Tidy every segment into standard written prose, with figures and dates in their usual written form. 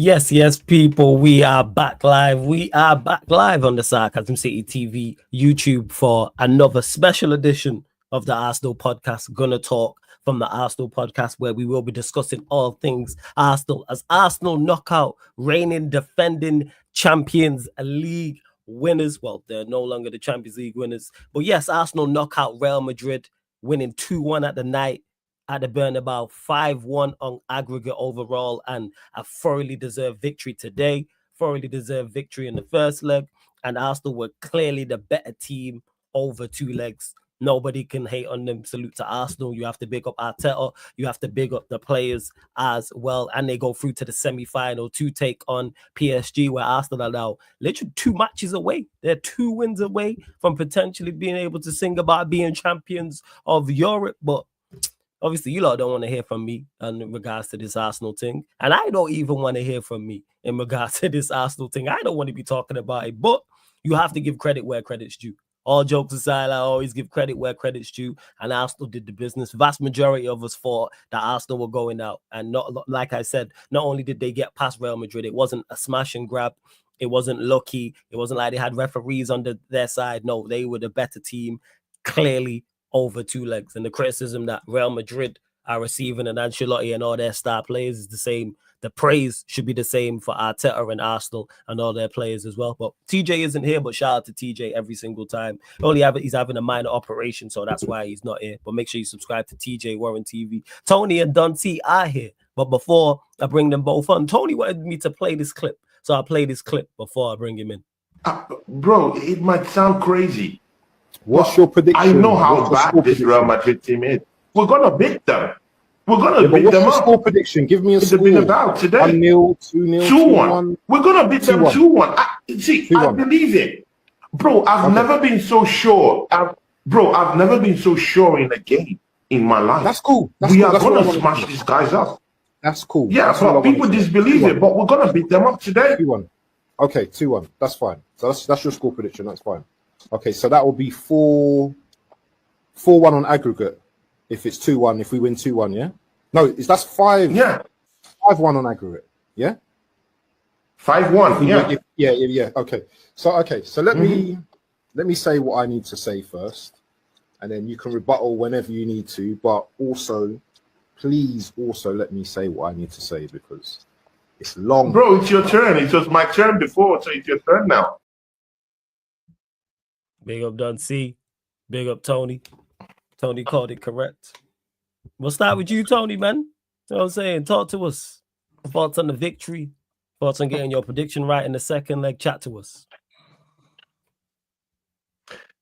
Yes, people. We are back live. We are back live on the Sarcasm City TV YouTube for another special edition of the Arsenal podcast. Gonna talk from the Arsenal podcast, where we will be discussing all things Arsenal as Arsenal knockout reigning defending Champions League winners. Well, they're no longer the Champions League winners, but yes, Arsenal knockout Real Madrid, winning 2-1 at the night at the Bernabeu, 5-1 on aggregate overall, and a thoroughly deserved victory today. Thoroughly deserved victory in the first leg, and Arsenal were clearly the better team over 2 legs. Nobody can hate on them. Salute to Arsenal. You have to big up Arteta. You have to big up the players as well. And they go through to the semi-final to take on PSG, where Arsenal are now literally 2 matches away. They're 2 wins away from potentially being able to sing about being champions of Europe. But obviously, you lot don't want to hear from me in regards to this Arsenal thing. And I don't even want to hear from me in regards to this Arsenal thing. I don't want to be talking about it. But you have to give credit where credit's due. All jokes aside, I always give credit where credit's due. And Arsenal did the business. Vast majority of us thought that Arsenal were going out. And not, like I said, not only did they get past Real Madrid, it wasn't a smash and grab. It wasn't lucky. It wasn't like they had referees on their side. No, they were the better team, clearly over 2 legs. And the criticism that Real Madrid are receiving and Ancelotti and all their star players is the same. The praise should be the same for Arteta and Arsenal and all their players as well. But TJ isn't here, but shout out to TJ every single time. He's having a minor operation, so that's why he's not here. But make sure you subscribe to TJ Warren TV. Tony and Don T are here. But before I bring them both on, Tony wanted me to play this clip. So I'll play this clip before I bring him in. Bro, it might sound crazy. What's your prediction? I know how bad this Real Madrid team is. We're going to beat them. We're going to beat them up. What's your score prediction? Give me a score. It's been about today. 1-0, 2-0, 2-1. We're going to beat them 2-1. I believe it. Bro, I've never been so sure. I've never been so sure in a game in my life. That's cool. We are going to smash these guys up. That's cool. Yeah, but people disbelieve it, but we're going to beat them up today. 2-1. Okay, 2-1. That's fine. So that's your score prediction. That's fine. Okay, so that will be 4-1 on aggregate. If it's 2-1, if we win 2-1, yeah? No, that's 5. Yeah. 5-1 on aggregate. Yeah? 5-1, yeah. Yeah. Okay. So let me say what I need to say first, and then you can rebuttal whenever you need to, but also please also let me say what I need to say because it's long. Bro, it's your turn. It was my turn before, so it's your turn now. Big up Don C. Big up Tony. Tony called it correct. We'll start with you, Tony, man. You know what I'm saying? Talk to us. Thoughts on the victory. Thoughts on getting your prediction right in the second leg. Chat to us.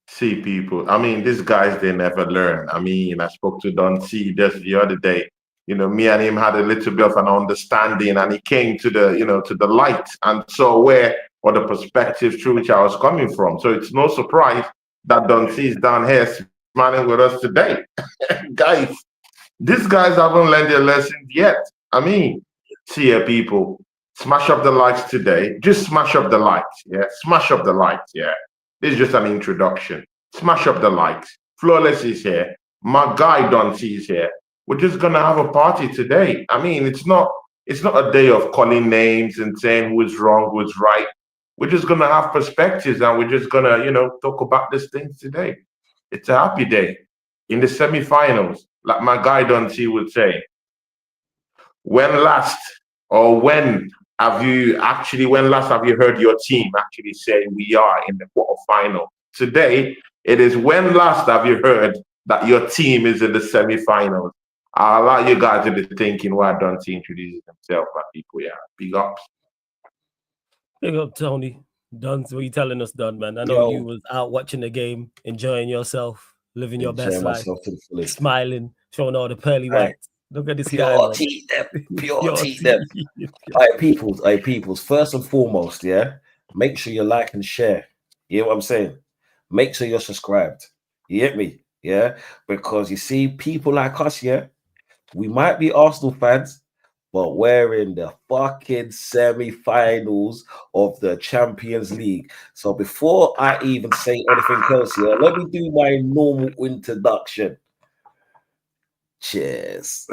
See, people. I mean, these guys, they never learn. I mean, I spoke to Don C just the other day. You know, me and him had a little bit of an understanding, and he came to the light and saw where or the perspective through which I was coming from. So it's no surprise that Don C is down here smiling with us today. Guys, these guys haven't learned their lessons yet. I mean, see here, people, smash up the likes today. Just smash up the likes, yeah? Smash up the likes, yeah? This is just an introduction. Smash up the likes. Flawless is here. My guy Don C is here. We're just going to have a party today. I mean, it's not a day of calling names and saying who's wrong, who's right. We're just going to have perspectives and we're just going to, talk about these things today. It's a happy day. In the semifinals, like my guy Don C would say, when last have you heard your team actually say we are in the quarterfinal? Today, it is when last have you heard that your team is in the semifinals? I'll allow you guys to be thinking while Don C introduces himself, my people. Yeah, big ups. Big up, Tony. Don, what are you telling us, Don, man? I know you was out watching the game, enjoying yourself, living your best life, smiling, showing all the pearly whites. Look at this guy. Pure teeth them. All right, peoples. First and foremost, yeah, make sure you like and share. You know what I'm saying? Make sure you're subscribed. You get me? Yeah? Because you see, people like us, yeah, we might be Arsenal fans, but we're in the fucking semi-finals of the Champions League. So before I even say anything else here, let me do my normal introduction. Cheers.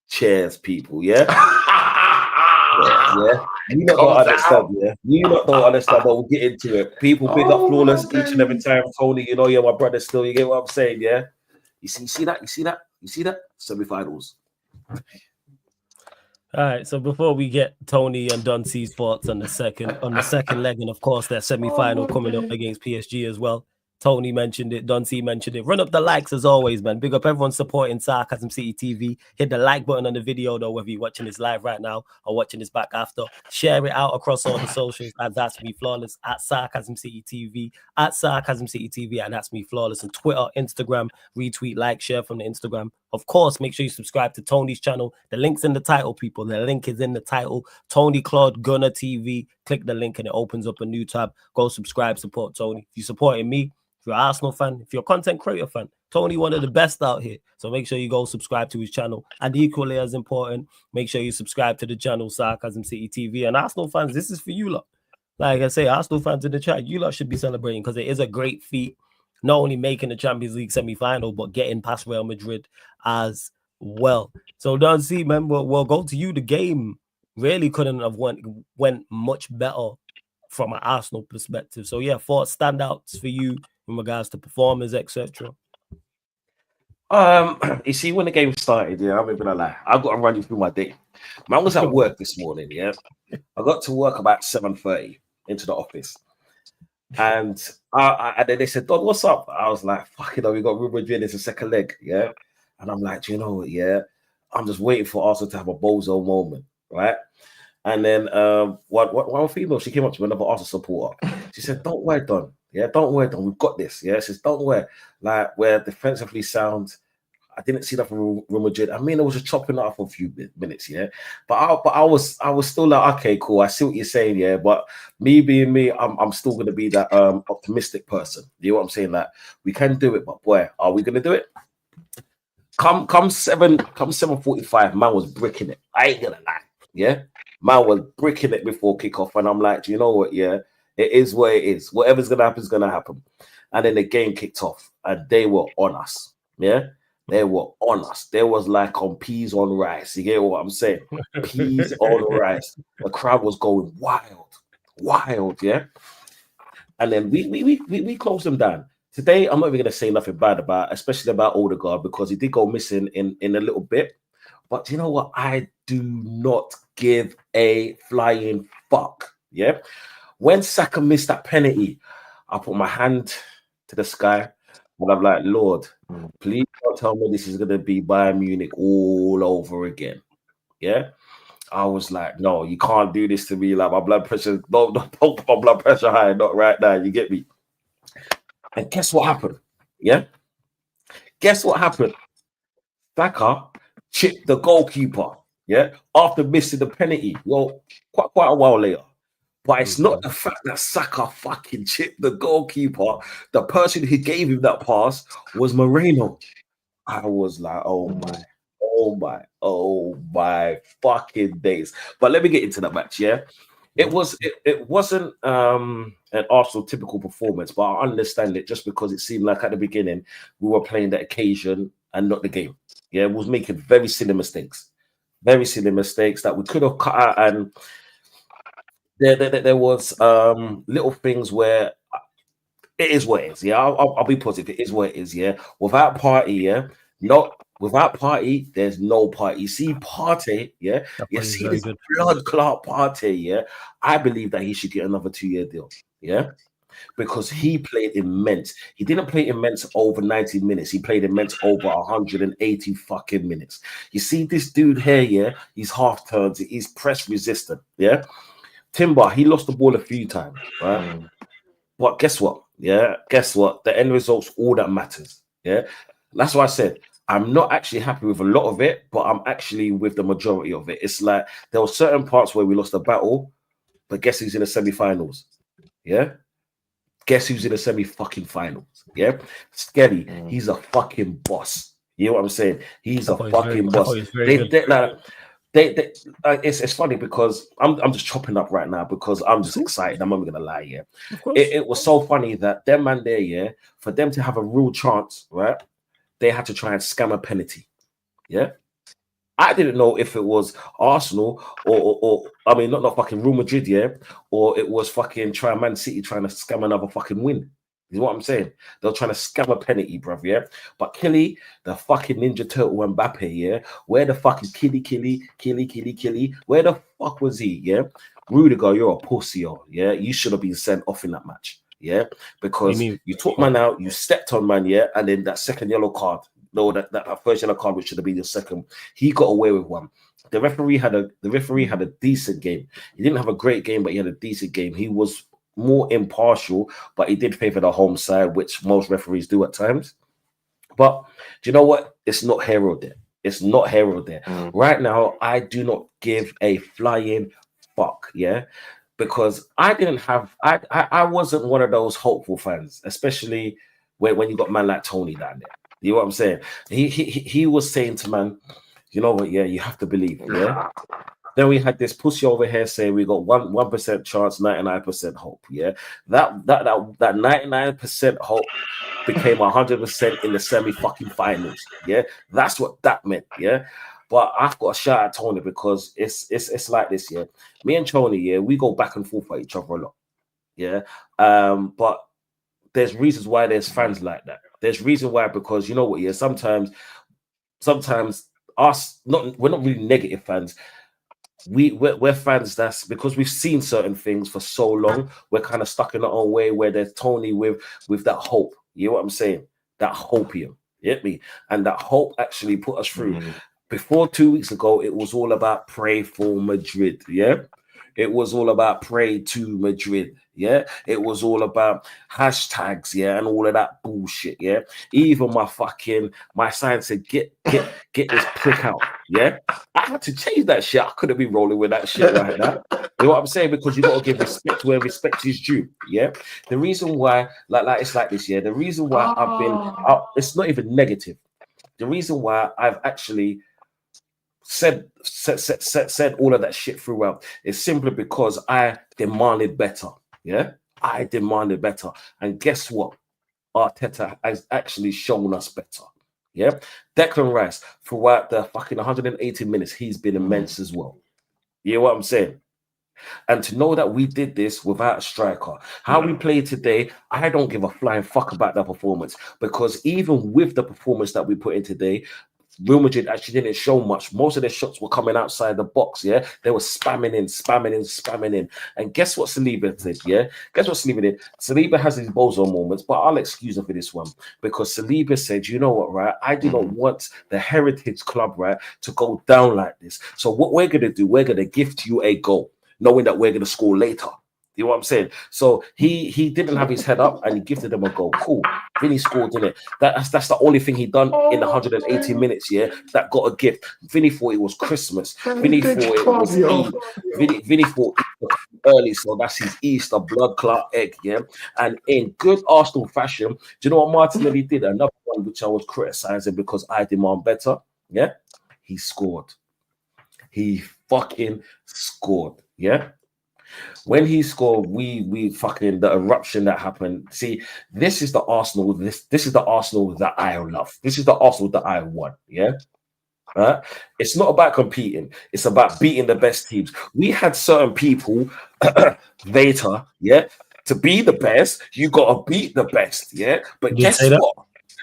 Cheers, people, yeah? Yeah, you not don't understand, yeah. You not don't understand, but we'll get into it. People big up Flawless each and every time. Tony, you know you're my brother still. You get what I'm saying, yeah? You see that? You see that? You see that? Semi-finals. All right, so before we get Tony and Don C's thoughts on the second leg, and of course that semi-final coming up against PSG as well. Tony mentioned it, Don C mentioned it. Run up the likes as always, man. Big up everyone supporting Sarcasm City TV. Hit the like button on the video, though, whether you're watching this live right now or watching this back after. Share it out across all the socials at That's Me Flawless, at Sarcasm City TV, at Sarcasm City TV, and That's Me Flawless, and Twitter, Instagram, retweet, like, share from the Instagram. Of course, make sure you subscribe to Tony's channel. The link's in the title, people. The link is in the title. Tony Claude Gunner TV. Click the link and it opens up a new tab. Go subscribe, support Tony. If you're supporting me, if you're an Arsenal fan, if you're a content creator fan, Tony, one of the best out here. So make sure you go subscribe to his channel. And equally as important, make sure you subscribe to the channel Sarcasm City TV. And Arsenal fans, this is for you lot. Like I say, Arsenal fans in the chat, you lot should be celebrating because it is a great feat. Not only making the Champions League semi-final, but getting past Real Madrid as well. So Don C, man, we'll go to you. The game really couldn't have went much better from an Arsenal perspective. So yeah, thoughts, standouts for you in regards to performance, etc. You see, when the game started, yeah, I'm not gonna lie, I've got to run you through my day. Man was at work this morning, yeah. I got to work about 7:30 into the office. And then they said, Don, what's up? I was like, fuck it, we got Real Madrid, it's a second leg, yeah. And I'm like, do you know what, yeah? I'm just waiting for Arsenal to have a bozo moment, right? And then one female, she came up to me, another Arsenal supporter. She said, don't worry, Don. Yeah, don't worry, Don. We've got this. Yeah, she says, don't worry. Like, we're defensively sound. I didn't see that from Real Madrid. I mean, I was just chopping it up for a few minutes, yeah. But I was still like, okay, cool. I see what you're saying, yeah. But me being me, I'm still gonna be that optimistic person. You know what I'm saying? Like, we can do it, but boy, are we gonna do it? Come 7:45, man was bricking it. I ain't gonna lie, yeah. Man was bricking it before kickoff, and I'm like, do you know what? Yeah, it is what it is. Whatever's gonna happen is gonna happen. And then the game kicked off, and they were on us. Yeah. They were on us. They was like on peas on rice. You get what I'm saying? Peas on rice. The crowd was going wild, yeah. And then we closed them down. Today, I'm not even gonna say nothing bad about, especially about Odegaard, because he did go missing in a little bit. But you know what? I do not give a flying fuck. Yeah. When Saka missed that penalty, I put my hand to the sky. And I'm like, Lord, please don't tell me this is going to be Bayern Munich all over again. Yeah. I was like, no, you can't do this to me. Like, my blood pressure, don't put my blood pressure high, not right now. You get me? And guess what happened? Yeah. Guess what happened? Saka chipped the goalkeeper. Yeah. After missing the penalty. Well, quite a while later. But it's not the fact that Saka fucking chipped the goalkeeper. The person who gave him that pass was Moreno. I was like, oh my fucking days. But let me get into that match, yeah? It wasn't an Arsenal typical performance, but I understand it just because it seemed like at the beginning we were playing the occasion and not the game. Yeah, we was making very silly mistakes that we could have cut out, and there was little things where it is what it is. Yeah, I'll be positive. It is what it is. Yeah, without Party, without Party, there's no Party. You see Party, yeah, you see this blood clot Party, yeah. I believe that he should get another 2-year deal. Yeah, because he played immense. He didn't play immense over 90 minutes. He played immense over 180 fucking minutes. You see this dude here, yeah, he's half turns. He's press resistant. Yeah. Timber, he lost the ball a few times, right? But guess what? Yeah, guess what? The end result's all that matters. Yeah, that's why I said I'm not actually happy with a lot of it, but I'm actually with the majority of it. It's like there were certain parts where we lost the battle, but guess who's in the semi-finals? Yeah, guess who's in the semi-fucking-finals? Yeah, Skelly, he's a fucking boss. You know what I'm saying? He's a fucking boss. It's funny because I'm just chopping up right now because I'm just excited. I'm not even gonna lie, yeah. It was so funny that them man there, yeah, for them to have a real chance, right? They had to try and scam a penalty, yeah. I didn't know if it was Arsenal or I mean, not fucking Real Madrid, yeah, or it was fucking Man City trying to scam another fucking win. Is what I'm saying. They're trying to scam a penalty, bruv, yeah. But Killy, the fucking Ninja Turtle Mbappe, yeah. Where the fuck is Killy? Where the fuck was he, yeah? Rudiger, you're a pussy, yeah. You should have been sent off in that match, yeah, because you took man out, you stepped on man, yeah, and then that second yellow card. No, that first yellow card, which should have been your second, he got away with one. The referee had a decent game. He didn't have a great game, but he had a decent game. He was more impartial, but he did favor the home side, which most referees do at times. But do you know what? It's not hero there. It's not hero there. Right now, I do not give a flying fuck, yeah, because I wasn't one of those hopeful fans, especially when you got man like Tony down there. You know what I'm saying? He was saying to man, you know what? Yeah, you have to believe. Yeah. Then we had this pussy over here saying we got 1% chance, 99% hope. Yeah, that 99% hope became 100% in the semi-fucking finals. Yeah, that's what that meant. Yeah, but I've got to shout out Tony because it's like this. Yeah, me and Tony, yeah, we go back and forth at each other a lot. Yeah, but there's reasons why there's fans like that. There's reason why, because you know what, yeah, sometimes us we're not really negative fans. We're fans that's because we've seen certain things for so long, we're kind of stuck in our own way where there's Tony with that hope. You know what I'm saying? That hopium. You get me? And that hope actually put us through. Before 2 weeks ago, it was all about pray for Madrid. Yeah. It was all about pray to Madrid. Yeah, it was all about hashtags, yeah, and all of that bullshit, yeah. Even my sign said get this prick out, yeah. I had to change that shit. I couldn't be rolling with that shit right now. You know what I'm saying? Because you got to give respect where respect is due, yeah. The reason why, like it's like this, yeah. The reason why I've been, it's not even negative. The reason why I've actually said all of that shit throughout is simply because I demanded better. Yeah, I demanded better. And guess what? Arteta has actually shown us better. Yeah, Declan Rice, throughout the fucking 180 minutes, he's been immense as well. You know what I'm saying? And to know that we did this without a striker, how we played today, I don't give a flying fuck about that performance, because even with the performance that we put in today, Real Madrid actually didn't show much. Most of their shots were coming outside the box, yeah? They were spamming in. And guess what Saliba did, yeah? Guess what Saliba did? Saliba has his bozo moments, but I'll excuse him for this one. Because Saliba said, you know what, right? I do not want the Heritage Club, right, to go down like this. So what we're going to do, we're going to gift you a goal, knowing that we're going to score later. You know what I'm saying? So he didn't have his head up and he gifted them a goal. Cool. Vinny scored in it. That's the only thing he done in 180 minutes, yeah, that got a gift. Vinny thought it was Christmas. Vinny thought it was Eid. Vinny thought it was early, so that's his Easter blood clot egg, yeah. And in good Arsenal fashion, do you know what Martinelli did? Another one which I was criticizing because I demand better, yeah. He scored. He fucking scored, yeah. When he scored, we fucking, the eruption that happened. See, this is the Arsenal. This is the Arsenal that I love. This is the Arsenal that I want. Yeah, it's not about competing. It's about beating the best teams. We had certain people later. Yeah, to be the best, you gotta beat the best. Yeah, but guess what?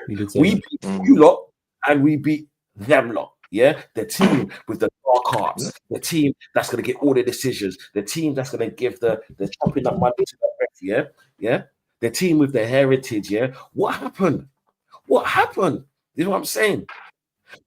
We beat you lot and we beat them lot. Yeah, the team with the dark hearts, the team that's going to get all the decisions, the team that's going to give the chopping up money to the ref, yeah, the team with the heritage, yeah. What happened? You know what I'm saying?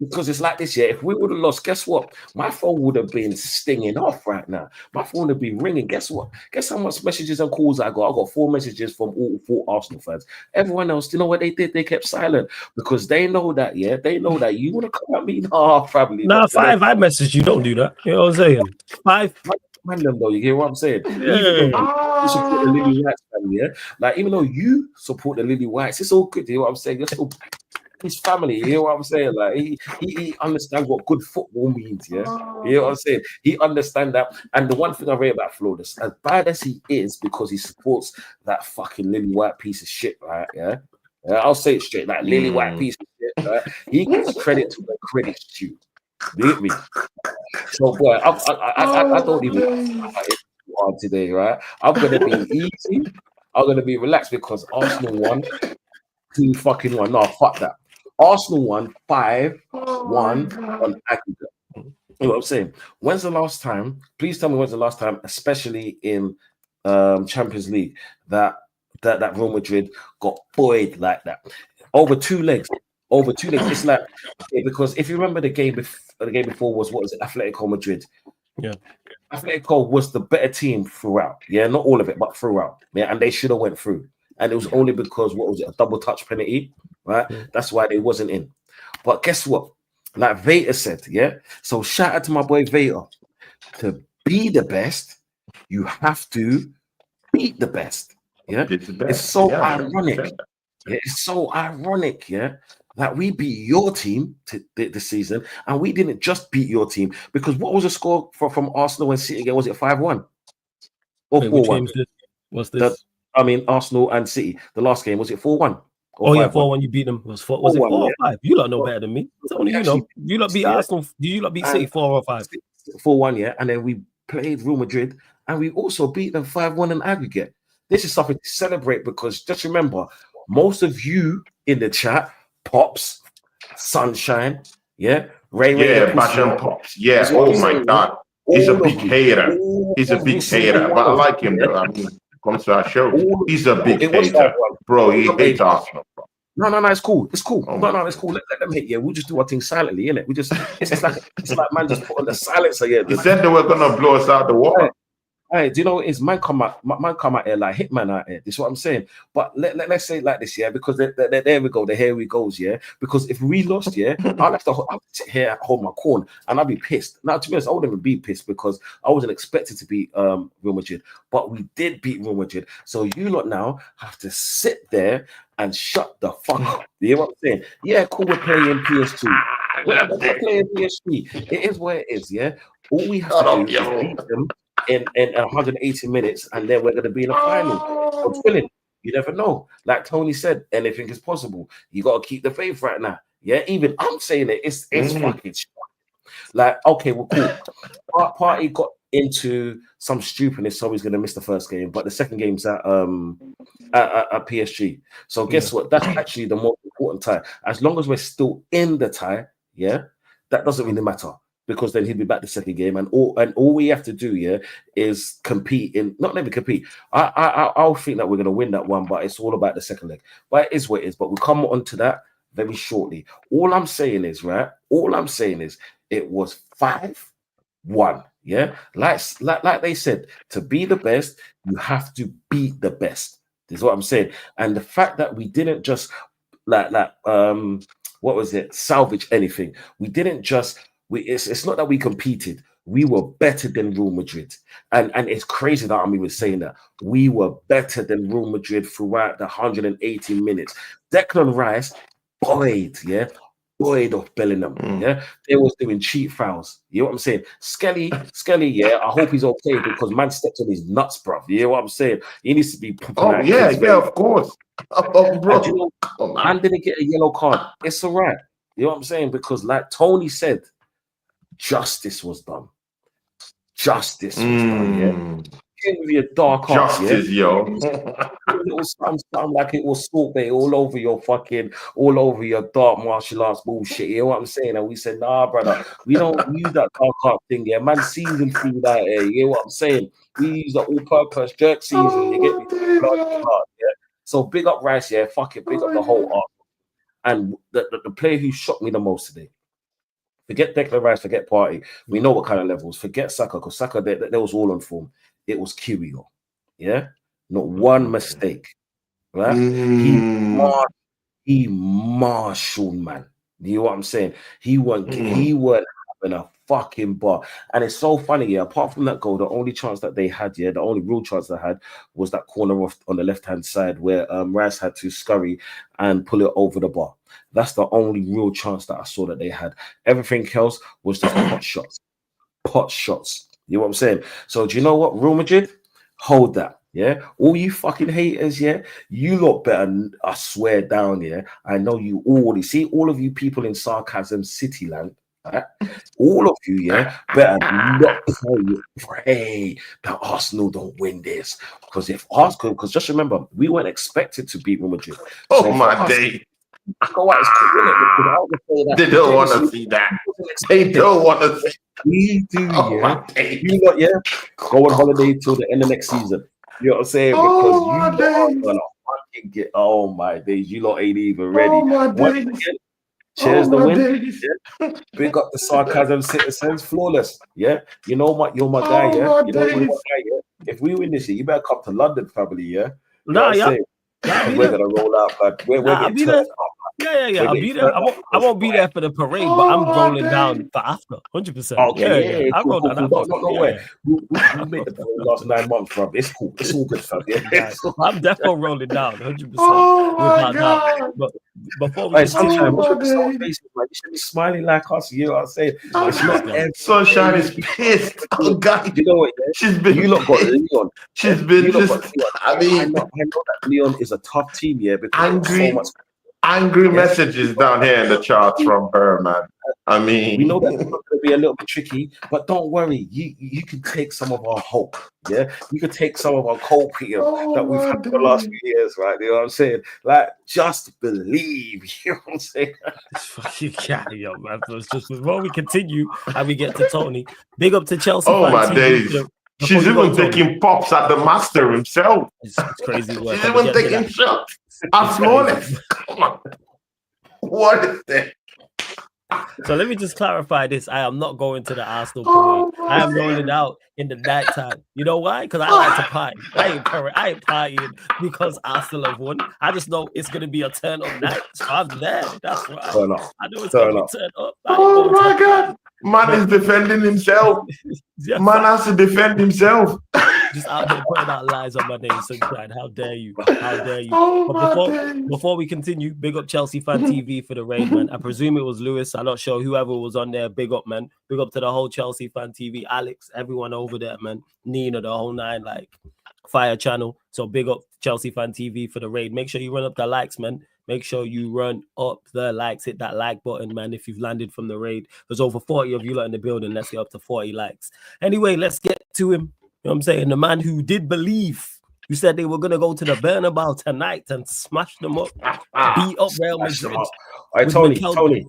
Because it's like this, yeah. If we would have lost, guess what? My phone would have been stinging off right now. My phone would be ringing. Guess what? Guess how much messages and calls I got? I got 4 messages from all 4 Arsenal fans. Everyone else, you know what they did? They kept silent because they know that, yeah. They know that you want to come at me, nah, family. Nah, 5. I messaged you. Don't do that. You know what I'm saying? 5. Man, them though, you hear what I'm saying? Yeah. Even though you support the Lily Whites family, yeah. Like even though you support the Lily Whites, it's all good. You know what I'm saying? You're still his family, you know what I'm saying? Like he understands what good football means, yeah. You know what I'm saying? He understands that. And the one thing I read about Flawless, as bad as he is, because he supports that fucking Lily White piece of shit, right? Yeah. I'll say it straight, that Lily White piece of shit, right? He gives credit to the credit's due. You get me? So, boy, I don't even on today, right? I'm gonna be easy. I'm gonna be relaxed because Arsenal won 2-1. No, fuck that. Arsenal won 5-1 on aggregate. You know what I'm saying? When's the last time? Please tell me when's the last time, especially in Champions League, that Real Madrid got buoyed like that over 2 legs. Over 2 legs. It's like because if you remember the game before was what was it? Atletico Madrid. Yeah. Atletico was the better team throughout. Yeah, not all of it, but throughout. Yeah, and they should have went through. And it was only because what was it? A double touch penalty, right? Yeah. That's why they wasn't in. But guess what? Like Veta said, yeah. So shout out to my boy Veta. To be the best, you have to beat the best. Yeah, it's so ironic. Yeah, it's so ironic. Yeah, that we beat your team this season, and we didn't just beat your team because what was the score from Arsenal and City again? Was it 5-1 or 4-1? What's this? Arsenal and City. The last game was it 4-1? Oh yeah, 4-1. You beat them. Was it 4 or 5? You lot know better than me. It's only you know. You lot beat Arsenal. You lot beat City 4 or 5. 4-1, yeah. And then we played Real Madrid, and we also beat them 5-1 in aggregate. This is something to celebrate because just remember, most of you in the chat, Pops, Sunshine, yeah, Ray, Passion Pops, yeah. Oh my God, he's a big hater. He's a big hater, but I like him though. I mean, comes to our show, he's a big hater, bro. He hates Arsenal, bro. No, it's cool. It's cool. No, it's cool. Let them hit. Yeah, we'll just do our thing silently, innit? We just it's like man just put on the silencer. Yeah, he said they were gonna blow us out the water. Hey, do you know what it is? Man come out here like Hitman out here. This is what I'm saying. But let's say it like this, yeah, because there we go. Here we goes, yeah. Because if we lost, yeah, I'll sit here, hold my corn, and I'll be pissed. Now, to be honest, I wouldn't even be pissed because I wasn't expected to beat Real Madrid, but we did beat Real Madrid. So you lot now have to sit there and shut the fuck up. You hear what I'm saying? Yeah, cool. We're playing PS2. We're playing PS3. It is what it is, yeah. All we have to do is beat them in 180 minutes, and then we're going to be in a final. So thrilling. You never know. Like Tony said, anything is possible. You got to keep the faith right now. Yeah, even I'm saying it. It's fucking shocking. Like, okay, well, cool. Party got into some stupidness, so he's going to miss the first game, but the second game's at PSG. So guess what? That's actually the most important tie. As long as we're still in the tie, yeah, that doesn't really matter. Because then he'll be back the second game, and all we have to do, yeah, is compete in. Not let me compete. I'll think that we're gonna win that one, but it's all about the second leg. But it is what it is. But we'll come on to that very shortly. All I'm saying is, right? All I'm saying is, it was 5-1. Yeah, like they said, to be the best, you have to beat the best. This is what I'm saying. And the fact that we didn't just what was it? Salvage anything. We didn't just. It's not that we competed. We were better than Real Madrid. And it's crazy that I'm even saying that. We were better than Real Madrid throughout the 180 minutes. Declan Rice, buoyed off Bellingham. Yeah, they was doing cheap fouls. You know what I'm saying? Skelly, yeah, I hope he's okay because man stepped on his nuts, bruv. You know what I'm saying? He needs to be of course. Bro. You know, man didn't get a yellow card. It's all right. You know what I'm saying? Because like Tony said, justice was done. Justice was done, yeah. Give me a dark arts, justice, yo. Little something like it was Salt Bay all over your dark martial arts bullshit. You know what I'm saying? And we said, nah, brother, we don't use that dark art thing, yeah. Man, season through that, you know what I'm saying? We use the all-purpose jerk season. You get me? Yeah. So big up Rice, yeah. Fuck it, big up the whole art. And the player who shocked me the most today. Forget Declan Rice, forget Party. We know what kind of levels. Forget Saka, because Saka, they was all on form. It was Kiwior. Yeah? Not one mistake. Right? He marshaled, man. You know what I'm saying? He weren't having a fucking bar. And it's so funny, yeah. Apart from that goal, the only chance that they had, yeah, the only real chance they had was that corner off on the left-hand side where Rice had to scurry and pull it over the bar. That's the only real chance that I saw that they had. Everything else was just pot shots. You know what I'm saying? So do you know what? Real Madrid, hold that. Yeah, all you fucking haters, yeah, you lot better, I swear down, yeah. I know you already see all of you people in sarcasm city land, Right? All of you, yeah, better not pray that Arsenal don't win this. Because if Arsenal, because just remember, we weren't expected to beat Real Madrid. Oh my day. Go out, it's cool, innit? Because I would say that They don't want to see that. They don't want to see. We do, Oh yeah. my day. You lot, yeah, go on holiday till the end of next season. You know what I'm saying? Because Oh my you lot are days. gonna fucking get. Oh my days, you lot ain't even ready. Oh my Once days. again, cheers Oh the my win. days. Yeah. Big up the sarcasm citizens, flawless. Yeah, you know what? You're my guy. Oh Yeah, my you know you're my days. guy. Yeah, if we win this year, you better come to London, family. Yeah, you know Nah, what I'm yeah. saying? I'll be We're there. gonna roll out, but we're I'll getting be turned there. up. Yeah. We're I'll getting be there. turned up. I won't be there for the parade, but I'm Oh my rolling down days. for after. 100%. Okay, yeah, I'll cool, roll cool, down cool. after. No way. We made the point the last 9 months, bro. It's cool. It's all good, fam. Yeah. Yeah. I'm definitely rolling down 100%. Oh my Without doubt. God. But before we Hey, continue, Sunshine, what's my with the sour days. faces, man? You should be smiling like us. You know what I'm saying? It's Sunshine. not every Sunshine day. is pissed. Oh God. You know what? Yeah? She's been You lot got pissed. Leon. She's been You lot just, got Leon. I I mean, know that Leon is a tough team, yeah, because they've got so much. angry Yeah. messages down here in the charts from her, man. I mean, We know that it's going to be a little bit tricky, but don't worry. You can take some of our hope, yeah. You can take some of our copium that we've had for the last few years, right? You know what I'm saying? Like, just believe. You know what I'm saying? Yo, man. Just before we continue and we get to Tony, big up to Chelsea. oh Fan my TV. days. She's even taking pops at the master himself. It's crazy work. She's even taking shots. I'm flawless. Come on. What is that? So let me just clarify this. I am not going to the Arsenal parade. I am rolling out in the nighttime. You know why? Because I like to party. I ain't partying because Arsenal have won. I just know it's going to be a turn-up night. So I'm there. That's right. Turn up. I know it's going to be turned up. Oh my God. Man is defending himself. Yeah, Man has to defend himself. just out here putting out lies on my name, Sunshine. How dare you? How dare you? Oh But before we continue, big up Chelsea Fan TV for the raid, man. I presume it was Lewis. I'm not sure. Whoever was on there, big up, man. Big up to the whole Chelsea Fan TV, Alex, everyone over there, man. Nina, the whole nine, like fire channel. So big up Chelsea Fan TV for the raid. Make sure you run up the likes, man. Make sure you run up the likes. Hit that like button, man, if you've landed from the raid. There's over 40 of you lot in the building. Let's get up to 40 likes. Anyway, let's get to him. You know what I'm saying? The man who did believe, who said they were going to go to the Bernabeu tonight and smash them up, beat up Real Madrid. All right, Tony,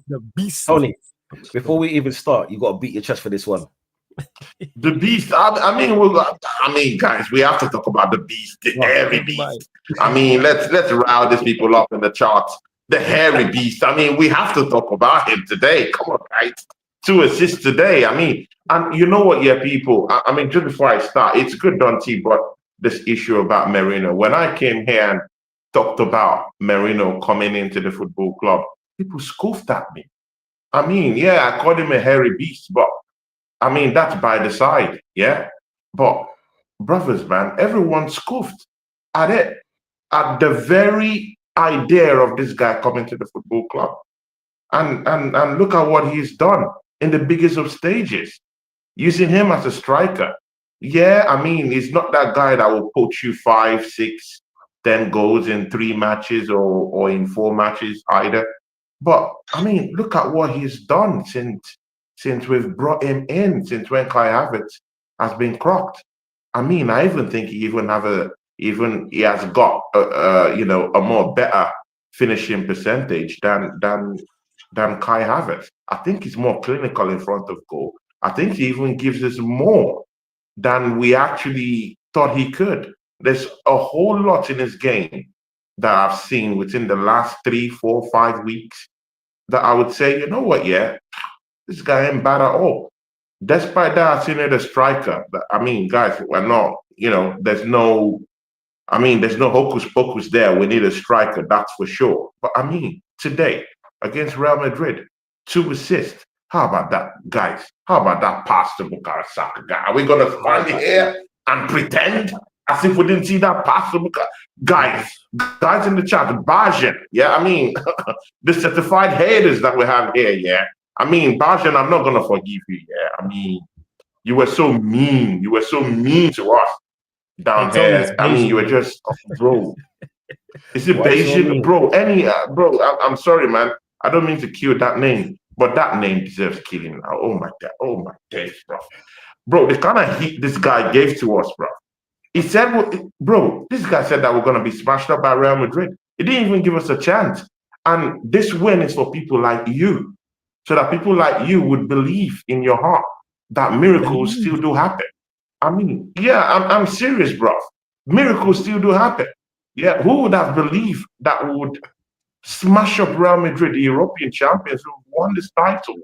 the beast. Tony, before we even start, you got to beat your chest for this one. The beast. I mean, guys, we have to talk about the beast, the hairy beast. I mean, let's rile these people up in the charts. The hairy beast. I mean, we have to talk about him today. Come on, guys. 2 assists today. I mean, and you know what, yeah, people. I mean, just before I start, it's good Dante brought this issue about Merino. When I came here and talked about Merino coming into the football club, people scoffed at me. I mean, yeah, I called him a hairy beast, but I mean, that's by the side, yeah? But, brothers, man, everyone scoffed at it, at the very idea of this guy coming to the football club. And look at what he's done in the biggest of stages, using him as a striker. Yeah, I mean, he's not that guy that will put you 5, 6, 10 goals in 3 matches or in 4 matches either. But, I mean, look at what he's done since we've brought him in, since when Kai Havertz has been crocked. I mean, I even think he has got a more better finishing percentage than Kai Havertz. I think he's more clinical in front of goal. I think he even gives us more than we actually thought he could. There's a whole lot in his game that I've seen within the last 3, 4, 5 weeks that I would say, you know what, yeah, this guy ain't bad at all. Despite that, I've seen it a striker. I mean, guys, we're not, there's no hocus pocus there. We need a striker, that's for sure. But I mean, today, against Real Madrid, 2 assists. How about that, guys? How about that pass to Bukayo Saka guy? Are we going to stand here and pretend as if we didn't see that pass to Bukayo? Guys in the chat, Bajan, yeah, I mean, the certified haters that we have here, yeah. I mean, Bajan, I'm not going to forgive you, yeah. I mean, you were so mean. You were so mean to us down here. I mean, you were just, bro. Is it Bayesian? Bro, I'm sorry, man. I don't mean to kill that name. But that name deserves killing now. Oh my God. Oh my days, bro. Bro, the kind of heat this guy gave to us, bro. He said, well, bro, this guy said that we're going to be smashed up by Real Madrid. He didn't even give us a chance. And this win is for people like you, so that people like you would believe in your heart that miracles still do happen. I mean, yeah, I'm serious, bro. Miracles still do happen. Yeah, who would have believed that we would smash up Real Madrid, the European champions who won this title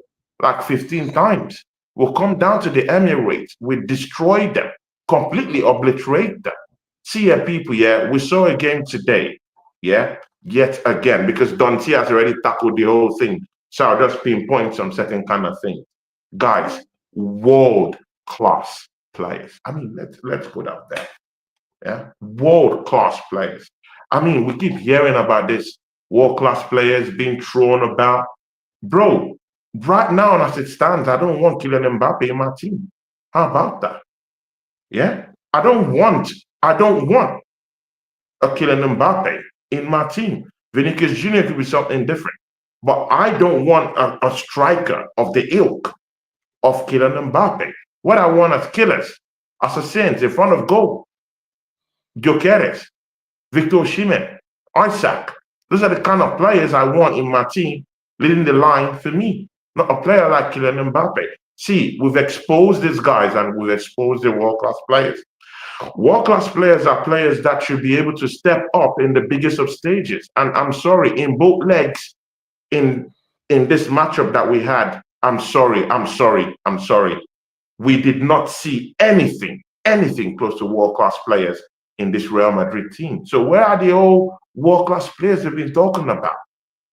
like 15 times? We'll come down to the Emirates. We destroy them, completely obliterate them. See here, people, yeah, we saw a game today, yeah, yet again, because Dante has already tackled the whole thing. So I'll just pinpoint some certain kind of thing. Guys, world-class players. I mean, let's put out there. Yeah, world-class players. I mean, we keep hearing about this world-class players being thrown about. Bro, right now, as it stands, I don't want Kylian Mbappe in my team. How about that? Yeah, I don't want a Kylian Mbappe in my team. Vinicius Jr. could be something different, but I don't want a striker of the ilk of Kylian Mbappe. What I want as killers, assassins in front of goal. Gyökeres, Victor Osimhen, Isaac. Those are the kind of players I want in my team, leading the line for me. Not a player like Kylian Mbappe. See, we've exposed these guys and we've exposed the world-class players. World-class players are players that should be able to step up in the biggest of stages. And I'm sorry, in both legs, in this matchup that we had, I'm sorry. We did not see anything close to world-class players in this Real Madrid team. So where are the old world-class players they've been talking about?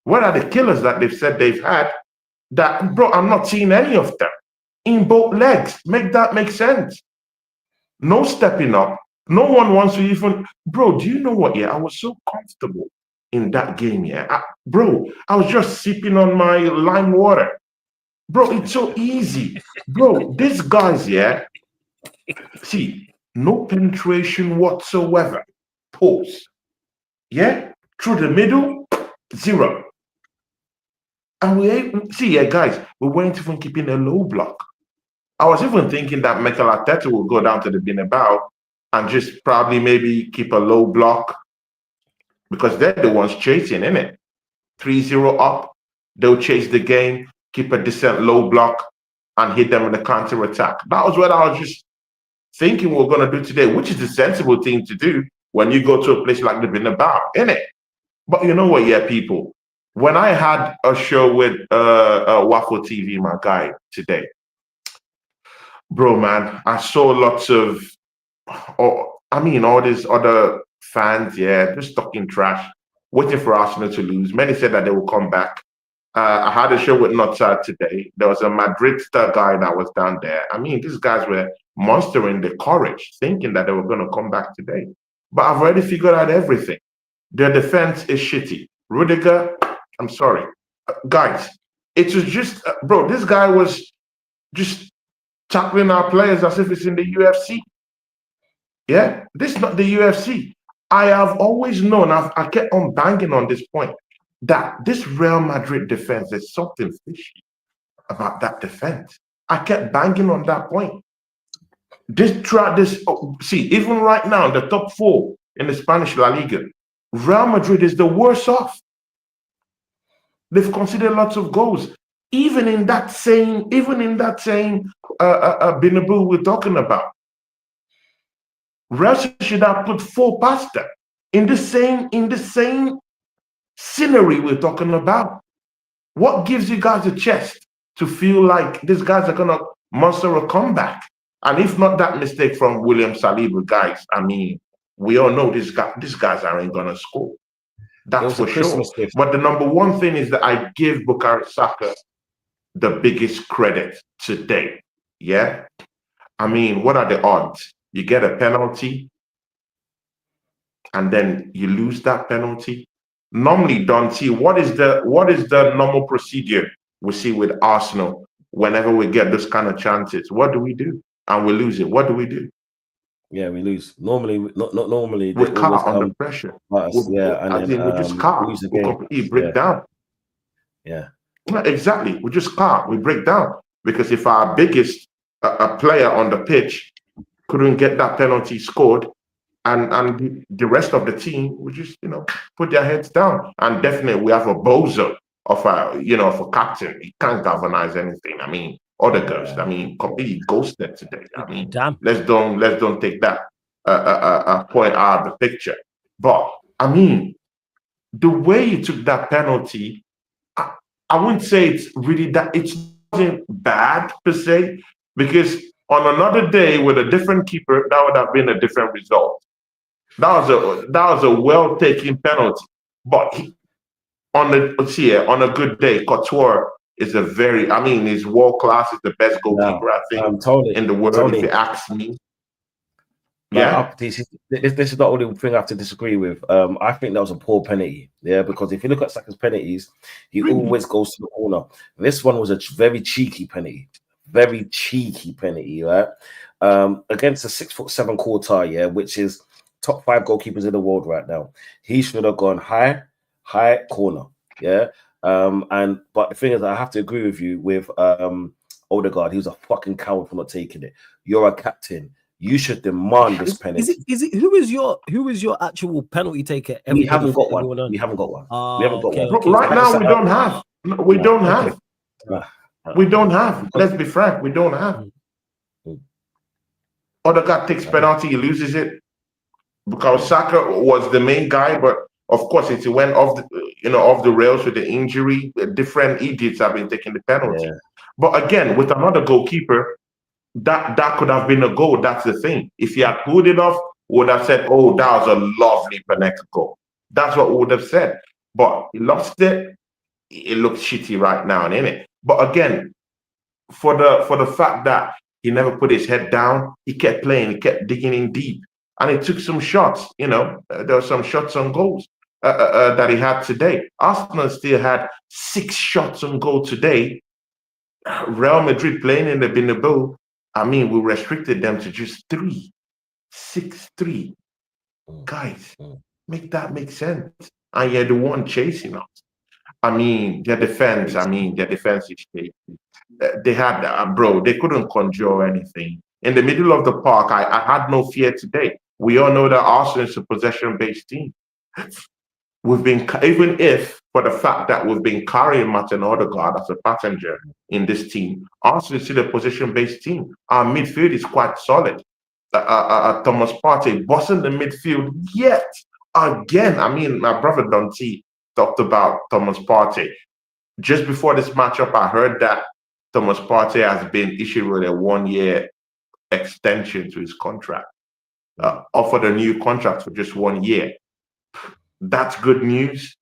Where are the killers that they've said they've had? That, bro, I'm not seeing any of them in both legs. Make that make sense. No stepping up. No one wants to even, bro, do you know what? Yeah, I was so comfortable in that game. Yeah, bro, I was just sipping on my lime water. Bro, it's so easy. Bro, these guys, yeah, see, no penetration whatsoever. Pause. Yeah, through the middle, zero. And yeah, guys, we weren't even keeping a low block. I was even thinking that Mikel Arteta will go down to the Bernabeu and just probably maybe keep a low block because they're the ones chasing, innit? 3-0 up, they'll chase the game, keep a decent low block and hit them in the counter attack. That was what I was just thinking we're going to do today, which is the sensible thing to do when you go to a place like the Bernabeu, innit? But you know what, yeah, people? When I had a show with Waffle TV, my guy, today, bro, man, I saw lots of, all these other fans, yeah, just talking trash, waiting for Arsenal to lose. Many said that they will come back. I had a show with Notsa today. There was a Madrid star guy that was down there. I mean, these guys were monstering the courage, thinking that they were going to come back today. But I've already figured out everything. Their defense is shitty. Rudiger, I'm sorry. Guys, it was just, bro, this guy was just tackling our players as if it's in the UFC. Yeah, this is not the UFC. I have always known, I kept on banging on this point, that this Real Madrid defense, there's something fishy about that defense. I kept banging on that point. See, even right now, the top 4 in the Spanish La Liga, Real Madrid is the worst off. They've conceded lots of goals. Even in that same Bernabeu we're talking about. Real should have put 4 past them in the same scenery we're talking about. What gives you guys a chest to feel like these guys are gonna monster a comeback? And if not that mistake from William Saliba, guys, I mean, we all know these guys aren't gonna score. That's for sure. But the number one thing is that I give Bukayo Saka the biggest credit today. Yeah, I mean, what are the odds? You get a penalty, and then you lose that penalty. Normally, don't see what is the normal procedure we see with Arsenal whenever we get this kind of chances. What do we do? And we lose it. What do we do? Yeah, we lose. Normally, not normally. We're caught under pressure. We just we completely break down. Yeah. Exactly. We just can't. We break down because if our biggest player on the pitch couldn't get that penalty scored, and the rest of the team would just put their heads down. And definitely we have a bozo of a captain. He can't galvanize anything. I mean, other ghost. I mean, completely ghosted today. I mean, Damn. let's don't take that point out of the picture. But I mean, the way he took that penalty, I wouldn't say it's really that. It wasn't bad per se, because on another day with a different keeper, that would have been a different result. That was a well taken penalty. But on a good day, Couture is he's world class. He's the best goalkeeper I think in the world. If you ask me. Yeah, this is the only thing I have to disagree with. I think that was a poor penalty. Yeah, because if you look at Saka's penalties, he always goes to the corner. This one was a very cheeky penalty. Very cheeky penalty, right? Against a 6'7" Courtois, yeah, which is top 5 goalkeepers in the world right now. He should have gone high corner. Yeah. But the thing is, I have to agree with you with Odegaard. He was a fucking coward for not taking it. You're a captain. You should demand this penalty. Is it who is your actual penalty taker? We haven't got one. We haven't got one. Right now we don't have. We don't have. We don't have. Let's be frank. We don't have. Odegaard takes penalty, he loses it because Saka was the main guy, but of course it went off the rails with the injury. Different idiots have been taking the penalty. Yeah. But again, with another goalkeeper, that could have been a goal. That's the thing. If he had pulled it off, we would have said, "Oh, that was a lovely Panenka goal." That's what we would have said. But he lost it. It looks shitty right now, innit? But again, for the fact that he never put his head down, he kept playing, he kept digging in deep, and he took some shots. There were some shots on goals that he had today. Arsenal still had 6 shots on goal today. Real Madrid playing in the Bernabeu, I mean, we restricted them to just 3. 6-3. Guys, make that make sense. And you're the one chasing us. I mean, their defense is shaky. They had, they couldn't conjure anything. In the middle of the park, I had no fear today. We all know that Arsenal is a possession-based team. We've been, even if for the fact that we've been carrying Martin Odegaard as a passenger in this team, Arsenal is still a possession-based team. Our midfield is quite solid. Thomas Partey wasn't the midfield yet. Again, I mean, my brother Dante talked about Thomas Partey. Just before this matchup, I heard that Thomas Partey has been issued with a 1-year extension to his contract, offered a new contract for just 1 year. That's good news.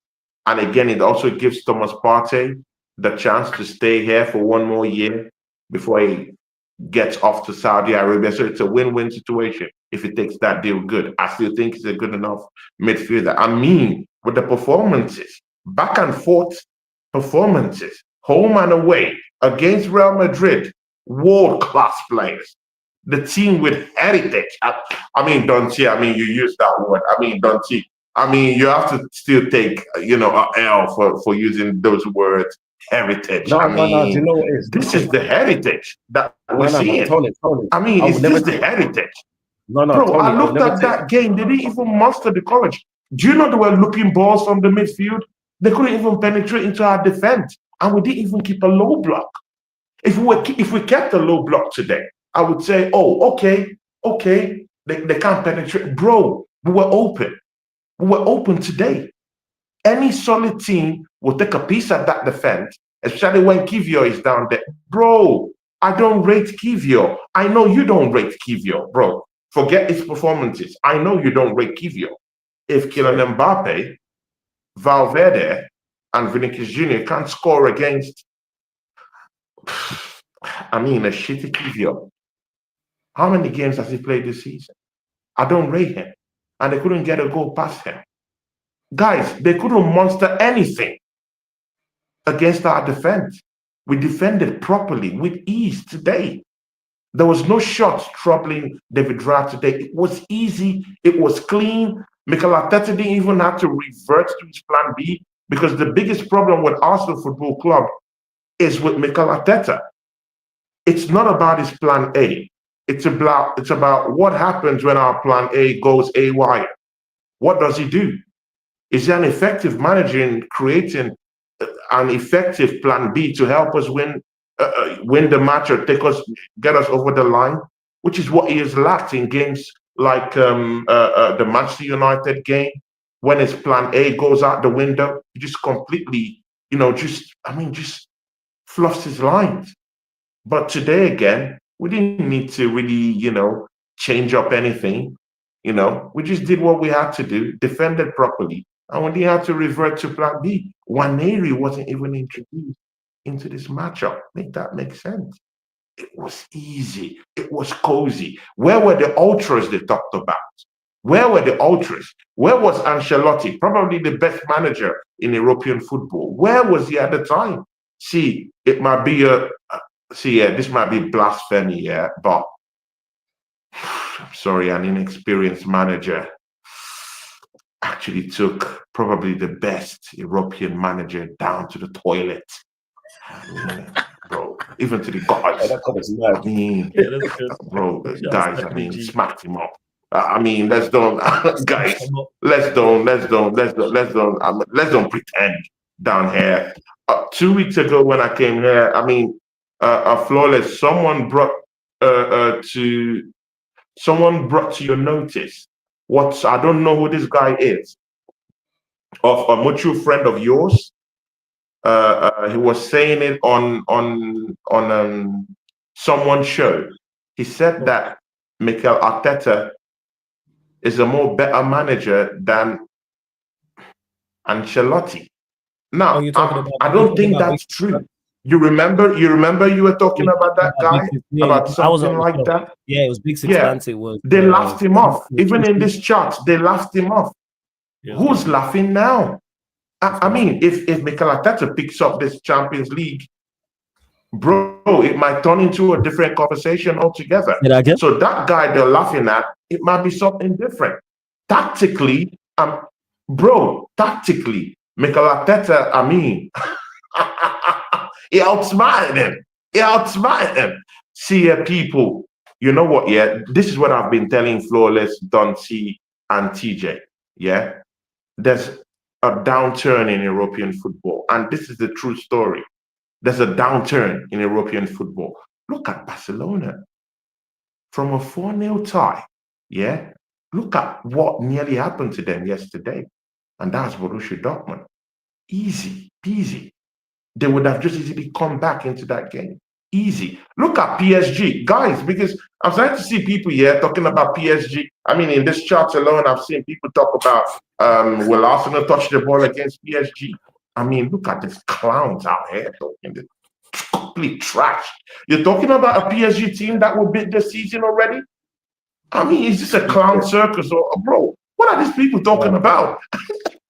And again, it also gives Thomas Partey the chance to stay here for 1 more year before he gets off to Saudi Arabia. So it's a win-win situation if he takes that deal good. I still think he's a good enough midfielder. I mean, with the performances, back and forth performances, home and away, against Real Madrid, world-class players. The team with heritage. I mean, Dante, I mean, you use that word. I mean, Dante, I mean, you have to still take, an L for using those words, heritage. No, you know what it is? This is the heritage that we're seeing. Tony. I mean, is this the heritage? No, bro, Tony, I looked at that game. They didn't even master the coverage. Do you know they were looking balls from the midfield? They couldn't even penetrate into our defense. And we didn't even keep a low block. If we kept a low block today, I would say, oh, okay, they can't penetrate. Bro, we were open. We were open today. Any solid team will take a piece at that defense, especially when Kivior is down there. Bro, I don't rate Kivior. I know you don't rate Kivior, bro. Forget his performances. I know you don't rate Kivior. If Kylian Mbappe, Valverde, and Vinicius Jr. can't score against, a shitty Kivior. How many games has he played this season? I don't rate him. And they couldn't get a goal past him. Guys, they couldn't monster anything against our defense. We defended properly with ease today. There was no shots troubling David Raya today. It was easy. It was clean. Mikel Arteta didn't even have to revert to his plan B, because the biggest problem with Arsenal Football Club is with Mikel Arteta. It's not about his plan A. It's about what happens when our plan A goes AWire. What does he do? Is he an effective manager in creating an effective plan B to help us win the match or get us over the line? Which is what he has lacked in games like the Manchester United game, when his plan A goes out the window. He just completely, just fluffs his lines. But today again, we didn't need to really, change up anything. We just did what we had to do, defended properly, and when they had to revert to plan B, Waneri wasn't even introduced into this matchup. Make that make sense? It was easy. It was cozy. Where were the ultras they talked about? Where were the ultras? Where was Ancelotti, probably the best manager in European football? Where was he at the time? See, it might be this might be blasphemy, but I'm sorry, an inexperienced manager actually took probably the best European manager down to the toilet. Bro, even to the guys. Smacked him up. Let's don't, guys. Let's don't pretend down here. 2 weeks ago when I came here, Flawless. Someone brought to your notice. I don't know who this guy is. Of a mutual friend of yours. He was saying it on someone's show. He said that Mikel Arteta is a better manager than Ancelotti. Now, I don't think that's true. You remember you were talking about that guy, about something like that? Yeah, it was Big Six. It was. They laughed him off. Even in this chart, they laughed him off. Yeah. Who's laughing now? If Mikel Arteta picks up this Champions League, bro, it might turn into a different conversation altogether. So that guy they're laughing at, it might be something different. Tactically, Mikel Arteta, he outsmarted him. See, people, you know what? Yeah, this is what I've been telling Flawless, Don C, and TJ. Yeah, there's a downturn in European football, and this is the true story. There's a downturn in European football. Look at Barcelona from a 4-0 tie. Yeah, look at what nearly happened to them yesterday, and that's Borussia Dortmund. Easy peasy. They would have just easily come back into that game. Easy. Look at PSG, guys, because I'm starting to see people here talking about PSG. In this chart alone, I've seen people talk about will Arsenal touch the ball against PSG? Look at these clowns out here talking this complete trash. You're talking about a PSG team that will beat the season already? Is this a clown circus or bro? What are these people talking about?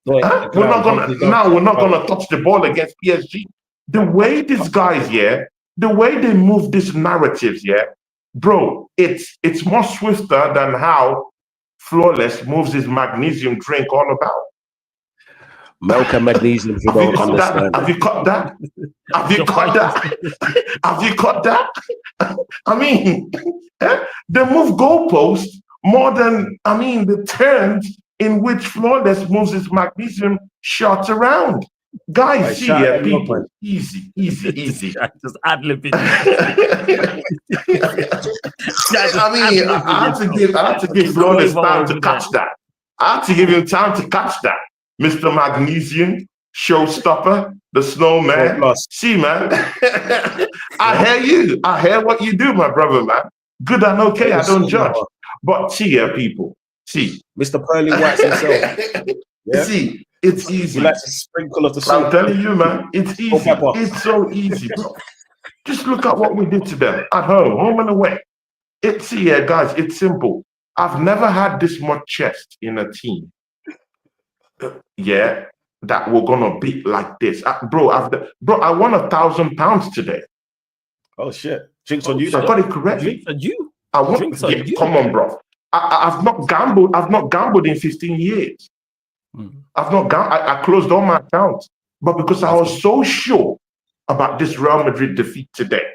We're not gonna touch the ball against PSG. The way these guys, the way they move these narratives, bro, it's more swifter than how Flawless moves his magnesium drink all about. Milk and magnesium, you don't understand. Have you cut that? Have you cut that? They move goalposts more than, the turns in which Flawless moves his magnesium shots around. Guys, people, easy. Just ad-libbing. I had to give Flawless time to catch that. I had to give him time to catch that. Mr. Magnesium, showstopper, the snowman. See, man, I hear you. I hear what you do, my brother, man. Good and okay, I don't judge. But see, people, see. Mr. Pearly White himself. Yeah? See, it's easy. He likes a sprinkle of the salt. I'm telling you, man, it's easy. It's so easy, bro. Just look at what we did to them at home and away. Guys, it's simple. I've never had this much chest in a team. That we're gonna beat like this, bro. I won £1,000 today. Oh shit! Drinks on you. I got it correctly. Drinks on you. Come on, bro. I've not gambled. I've not gambled in 15 years. I've not. I closed all my accounts, but because I was so sure about this Real Madrid defeat today.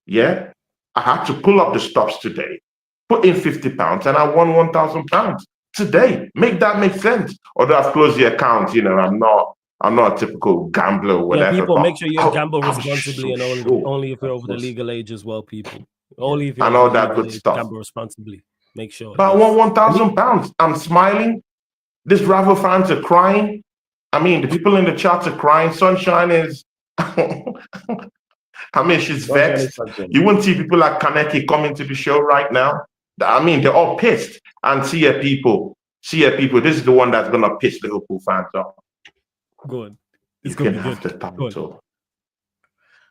Yeah, I had to pull up the stops today, put in £50, and I won £1,000 today. Make that make sense? Although I've closed the account, I'm not a typical gambler or whatever. Yeah, people, but make sure you gamble responsibly and only if you're over the legal age as well, people. Only if you're and over all the that legal good age, stuff. gamble responsibly. Make sure. But I won £1,000. I'm smiling. These rival fans are crying. I mean, the people in the chat are crying. Sunshine is. I mean, she's vexed. You wouldn't see people like Kaneki coming to the show right now. I mean, they're all pissed. And see your people. This is the one that's gonna piss Liverpool fans off. Good. You can have the title.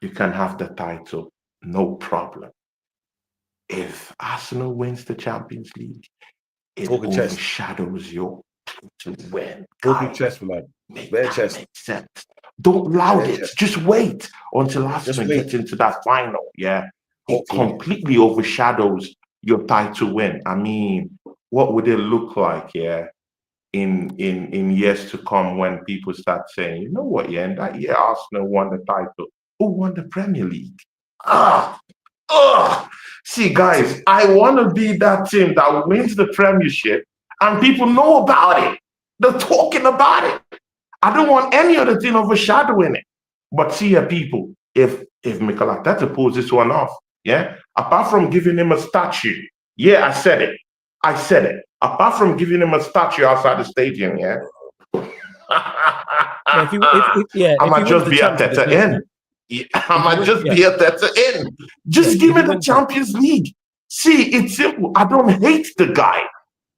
You can have the title, no problem. If Arsenal wins the Champions League, it overshadows your to win. Chest, man. Make sense. Don't loud it. Just wait until Arsenal gets into that final. Yeah, it completely overshadows your title win. I mean, what would it look like? Yeah, in years to come when people start saying, you know what? Yeah, in that year Arsenal won the title. Who won the Premier League? See, guys, I want to be that team that wins the Premiership and people know about it. They're talking about it. I don't want any other team overshadowing it. But see, people, if Mikel Arteta pulls this one off, yeah, apart from giving him a statue, yeah, I said it. Apart from giving him a statue outside the stadium, yeah, I might just be Arteta in. I might just be Arteta in. Just give me the Champions League. See, it's simple. I don't hate the guy.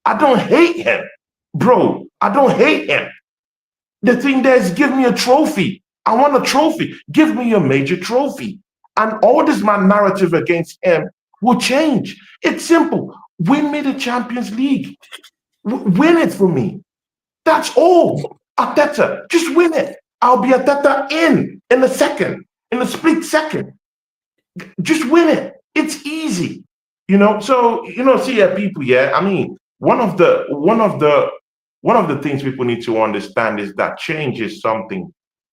I don't hate him, bro. I don't hate him. The thing there is, give me a trophy. I want a trophy. Give me a major trophy. And all this my narrative against him will change. It's simple. Win me the Champions League. Win it for me. That's all. Arteta, just win it. I'll be Arteta in a split second. Just win it. It's easy. So, see, people, yeah. I mean, one of the things people need to understand is that change is something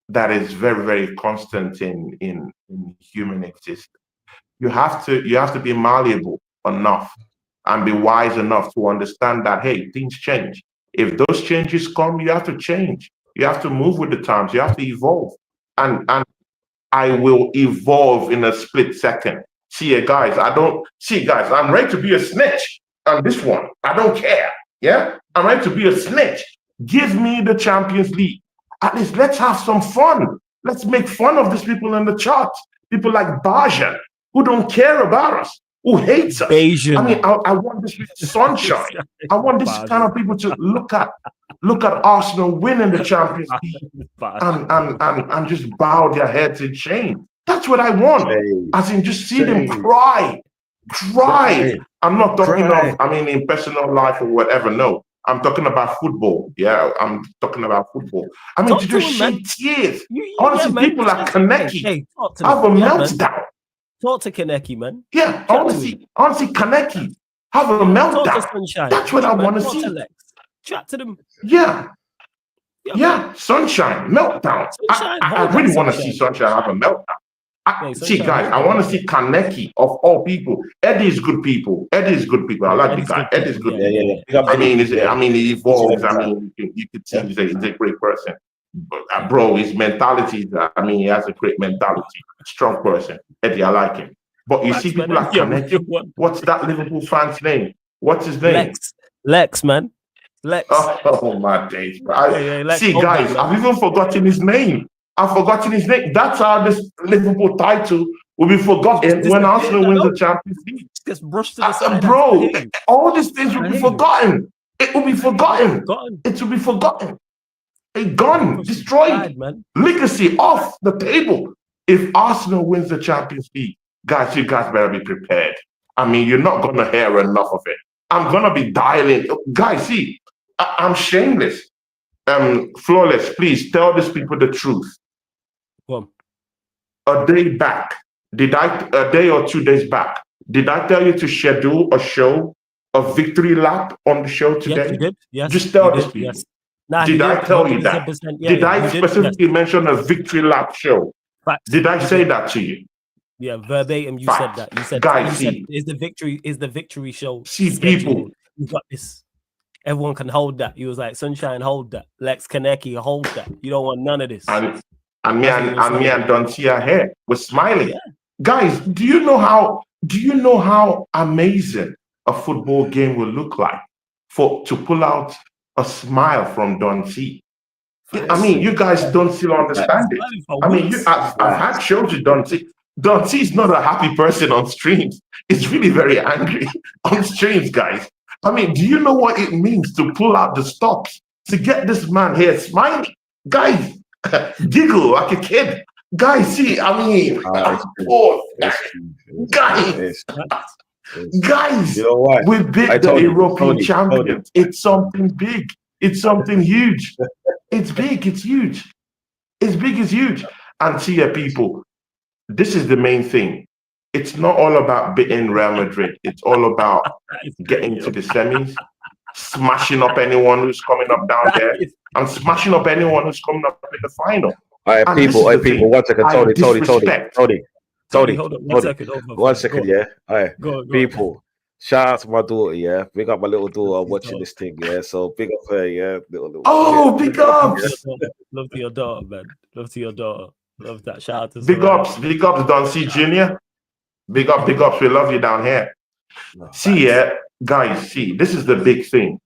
that is very, very constant in human existence. You have to be malleable enough and be wise enough to understand that, hey, things change. If those changes come, you have to change. You have to move with the times. You have to evolve. And I will evolve in a split second. Guys, I'm ready to be a snitch on this one. I don't care. Yeah, I'm ready to be a snitch. Give me the Champions League. At least let's have some fun. Let's make fun of these people in the chat. People like Bajan, who don't care about us, who hates us. I mean, I want this sunshine. I want this kind of people to look at Arsenal winning the Champions League and just bow their heads in shame. That's what I want. As in, just see them cry. I'm not talking of, in personal life or whatever. No, I'm talking about football. Yeah, I'm talking about football. I mean, to just shed tears. Honestly, people like Kaneki have a meltdown. Talk to Kaneki, man. Yeah, honestly, Kaneki have a meltdown. That's what I want to see. Chat to them. Yeah, Sunshine, meltdown. I really want to see Sunshine have a meltdown. Guys, I want to see Kaneki of all people. Eddie is good people. I like the guy. Eddie's good. Yeah. He evolves. You could see he's a great person. But, bro, his mentality, he has a great mentality. Strong person. Eddie, I like him. But you see people like Kaneki. What's that Liverpool fan's name? What's his name? Lex, man. Lex. Oh my days. Guys, I've even forgotten his name. I've forgotten his name. That's how this Liverpool title will be forgotten when Arsenal wins the Champions League. Just brushed to the side. Bro, all these things will be forgotten. It will be forgotten. It will be forgotten. Gone, destroyed. Legacy off the table. If Arsenal wins the Champions League, guys, you guys better be prepared. You're not going to hear enough of it. I'm going to be dialing. Guys, see, I'm shameless. Flawless, please tell these people the truth. A day back, a day or 2 days back, did I tell you to schedule a victory lap on the show today? Yes, you did. Yes, just tell these people. Did I tell you that? Did I specifically mention a victory lap show? Fathz. Did I say that to you? Yeah, verbatim. You Fathz. said that. You said, guys, you see, said, is the victory show. see scheduled? people. You got this. Everyone can hold that. He was like, Sunshine, hold that. Lex Kaneki, hold that. You don't want none of this. And me and Donty are here. We're smiling. Yeah. Guys, do you know how amazing a football game will look like to pull out a smile from Donty? I mean, you guys don't still understand it. I mean, I've had shows with Donty. Donty is not a happy person on streams. He's really very angry on streams, guys. I mean, do you know what it means to pull out the stops to get this man here smiling? Guys, giggle like a kid. Guys, see, I mean, guys, you know what? We beat the European champions. It's something big. It's something huge. It's big. It's huge. It's big. It's huge. And see, people, this is the main thing. It's not all about beating Real Madrid. It's all about getting to the semis, smashing up anyone who's coming up down there, and smashing up anyone who's coming up in the final. All right, people, 1 second, Tony, hold on, 1 second. 1 second, yeah. All right, go people, shout out to my daughter, yeah. Big up my little daughter watching this thing, yeah. So big up her, yeah. Little big ups. Love to your daughter, man. Love to your daughter. Love that. Shout out to big ups, Don C Jr. Big ups. We love you down here. No, see, guys, see, this is the big thing.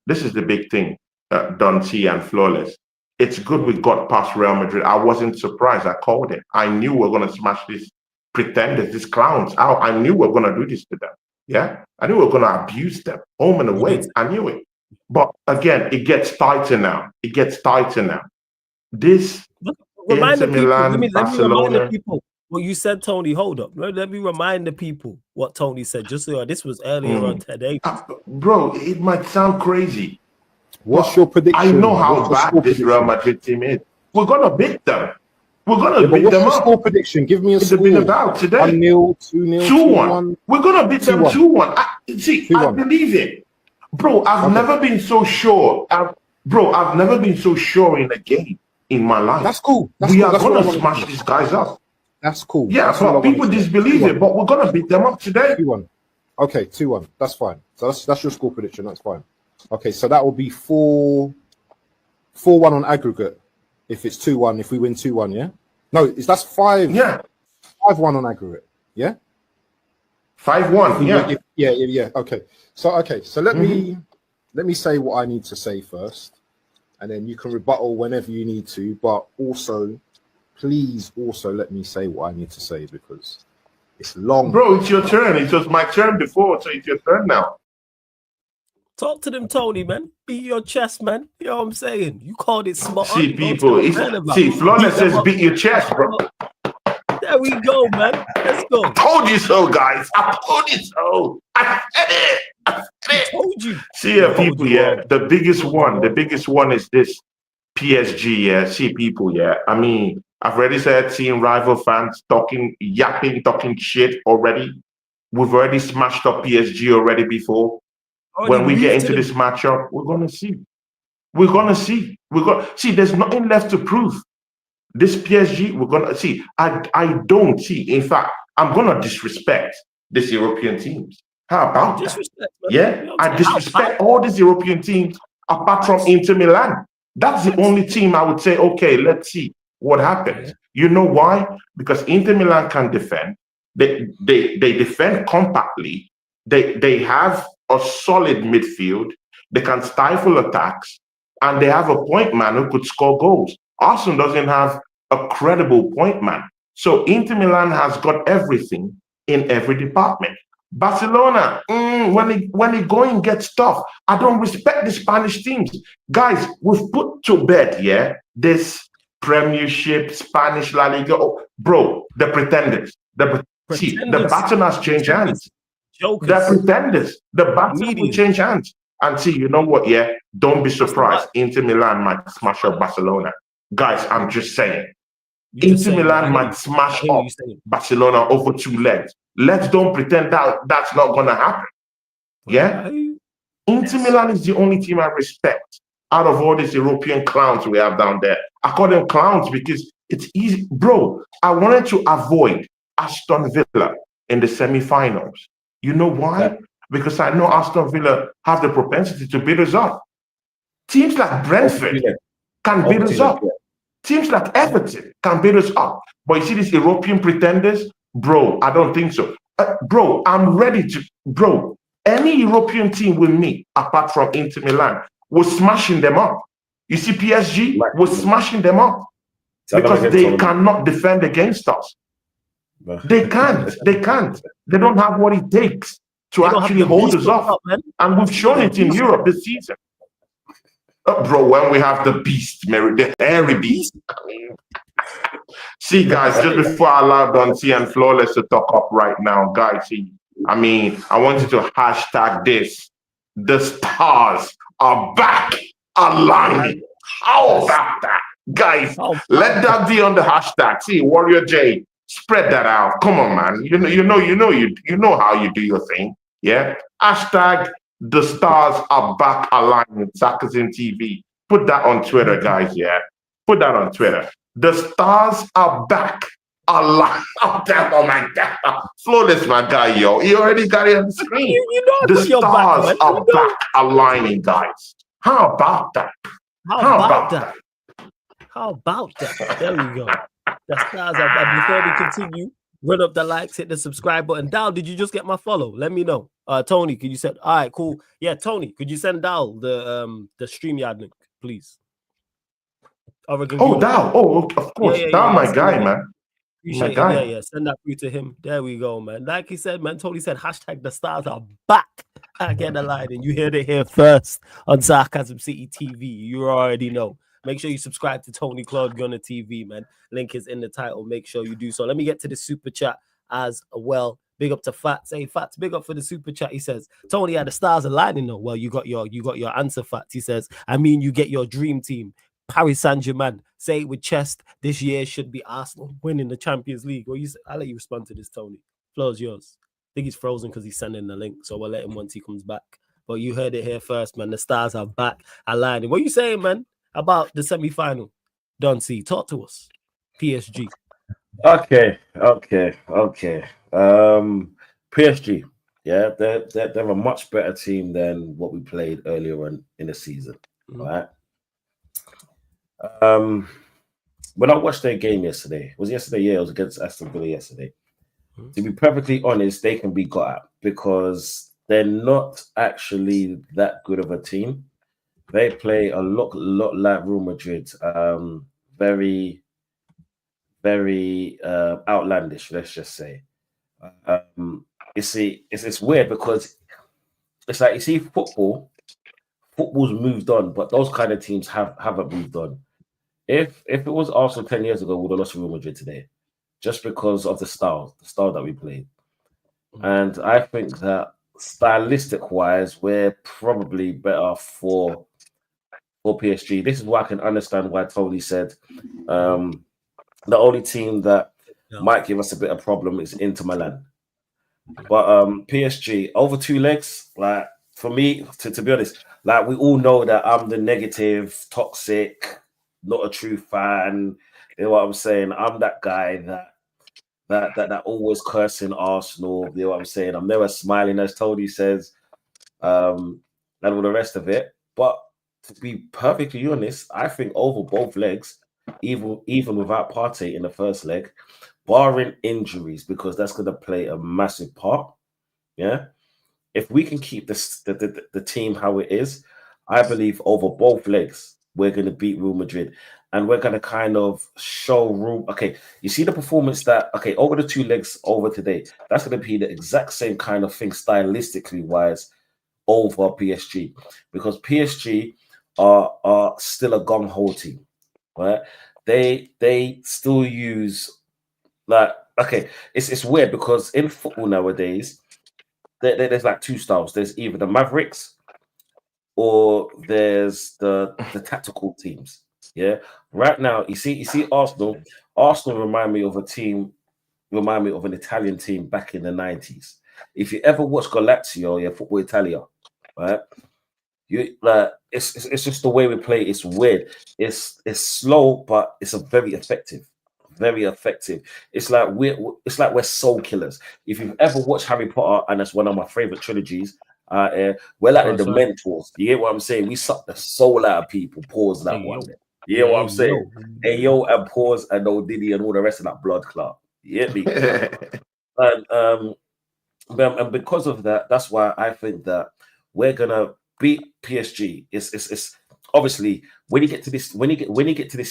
Don C and Flawless. It's good we got past Real Madrid. I wasn't surprised. I called it. I knew we were going to smash these pretenders, these clowns out. I knew we were going to do this to them. Yeah? I knew we were going to abuse them home and away. I knew it. But again, it gets tighter now. This remind Inter the people. Milan, Let me Barcelona. remind the people what you said, Tony. Hold up. Let me remind the people what Tony said. Just so this was earlier on today. Bro, it might sound crazy. What's your prediction? I know how bad this Real Madrid team is. We're going to beat them. We're going to beat them what's up. your score prediction? Give me a score. It's been about today. 1-0, 2-0, 2-1. We're going to beat them 2-1. I 2-1. believe it. Bro, I've never been so sure. I've never been so sure in a game in my life. That's cool. We are going to smash these guys up. That's cool. Yeah, but people disbelieve it, but we're going to beat them up today. 2-1. Okay, 2-1. That's fine. So that's your score prediction. That's fine. Okay, so that will be 4-1 on aggregate. If it's 2-1, if we win 2-1, yeah? No, that's 5. Yeah. 5-1 on aggregate. Yeah? 5-1. Yeah. Yeah. Okay. So let me say what I need to say first, and then you can rebuttal whenever you need to, but also please also let me say what I need to say because it's long. Bro, it's your turn. It was my turn before, so it's your turn now. Talk to them, Tony, man. Beat your chest, man. You know what I'm saying? You called it smart. See, people. Flawless says beat your chest, bro. There we go, man. Let's go. I told you so, guys. I told you so. I said it. I told you. See, people, the biggest one is this PSG, yeah. See, people, yeah. I mean, I've already seen rival fans talking shit already. We've already smashed up PSG already before. When we get into this matchup, we're gonna see. There's nothing left to prove. This PSG, we're gonna see. I don't see. In fact, I'm gonna disrespect these European teams. How about that? Yeah, I disrespect all these European teams apart from Inter Milan. That's the only team I would say, okay, let's see what happens. You know why? Because Inter Milan can defend. They defend compactly. They have a solid midfield. They can stifle attacks, and they have a point man who could score goals. Arsenal doesn't have a credible point man. So Inter Milan has got everything in every department. Barcelona, when they go and get stuff, I don't respect the Spanish teams. Guys, we've put to bed, this Premiership, Spanish La Liga. Oh, bro, the pretenders. The baton has changed hands. Jokers. The pretenders. The baton will change hands. And see, you know what, don't be surprised. Inter Milan might smash up Barcelona. Guys, I'm just saying. Inter Milan might smash up Barcelona over 2 legs. Let's don't pretend that's not going to happen. Yeah? Inter Milan is the only team I respect out of all these European clowns we have down there. I call them clowns because It's easy, bro. I wanted to avoid Aston Villa in the semi-finals. You know why? Because I know Aston Villa have the propensity to beat us up. Teams like Brentford can beat us up. Teams like Everton can beat us up. But you see these European pretenders, bro, I don't think so. Bro, I'm ready to, bro, any European team with me, apart from Inter Milan, was smashing them up. You see PSG was smashing them up because they cannot defend against us. They can't. They can't. They don't have what it takes to actually hold us off. And we've shown it in Europe this season. Bro, when we have the beast, the hairy beast. See, guys, just before I allow Dante and Flawless to talk up right now, guys, see, I want you to hashtag this. The stars are back aligning. How about that? Guys, let that be on the hashtag. See, Warrior J, spread that out. Come on, man. You know how you do your thing. Yeah. Hashtag the stars are back aligning. Sarcasm TV. Put that on Twitter, guys. Yeah. Put that on Twitter. The stars are back aligning. Oh my God. Flawless, my guy, yo. You already got it on the screen. The stars are back aligning, guys. How about that? How about that? How about that? There we go. The stars are back. Before we continue, run up the likes, hit the subscribe button. Dal, did you just get my follow? Let me know. Tony, could you send? All right, cool. Yeah, Tony, could you send Dal the StreamYard link, please? Dal. Oh, of course. Yeah, Dal, my guy, man. My guy. Yeah. Send that through to him. There we go, man. Like he said, man. Tony said, hashtag the stars are back. Again, and you heard it here first on Sarcasm City TV. You already know. Make sure you subscribe to Tony Claude Gunner TV, man. Link is in the title. Make sure you do so. Let me get to the super chat as well. Big up to Fathz. Hey, Fathz, big up for the super chat. He says, Tony, the stars aligning though. Well, you got your answer, Fathz. He says, you get your dream team. Paris Saint-Germain. Say it with chest. This year should be Arsenal winning the Champions League. Well, I'll let you respond to this, Tony. Floor's yours. I think he's frozen because he's sending the link, so we'll let him once he comes back. But you heard it here first, man. The stars are back aligning. What are you saying, man, about the semi-final? Don C, talk to us. PSG. Okay. PSG. Yeah, they're a much better team than what we played earlier on in the season. Right. When I watched their game yesterday, it was against Aston Villa yesterday. To be perfectly honest, they can be got at because they're not actually that good of a team. They play a lot like Real Madrid. Very, very outlandish, let's just say. You see, it's weird because it's like, you see, football's moved on, but those kind of teams haven't moved on. If it was Arsenal 10 years ago, we would have lost Real Madrid today, just because of the style that we played. And I think that stylistic-wise, we're probably better for PSG. This is why I can understand why Tony said the only team that might give us a bit of problem is Inter Milan. But PSG, over two legs, like, for me, to be honest, like, we all know that I'm the negative, toxic, not a true fan. You know what I'm saying? I'm that guy that always cursing Arsenal. You know what I'm saying? I'm never smiling, as Tony says, and all the rest of it. But to be perfectly honest, I think over both legs, even without Partey in the first leg, barring injuries, because that's going to play a massive part. Yeah, if we can keep the team how it is, I believe over both legs we're going to beat Real Madrid, and we're going to kind of show room. Okay, you see the performance over the two legs over today, that's going to be the exact same kind of thing stylistically wise over PSG, because PSG are still a gung-ho team, right? They still use, like, okay, it's weird because in football nowadays, there's like two styles. There's either the Mavericks or there's the tactical teams. Yeah. Right now, you see Arsenal. Arsenal remind me of an Italian team back in the 90s. If you ever watch Galazio, Football Italia, right? It's just the way we play. It's weird. It's slow, but it's a very effective. very effective. It's like we're soul killers. If you've ever watched Harry Potter, and that's one of my favorite trilogies, we're like the mentors. You get what I'm saying? We suck the soul out of people. Pause that one. You get what I'm saying? Hey yo, and pause, and no Diddy and all the rest of that blood clot. You get me? And because of that, that's why I think that we're gonna beat PSG. It's obviously when you get to this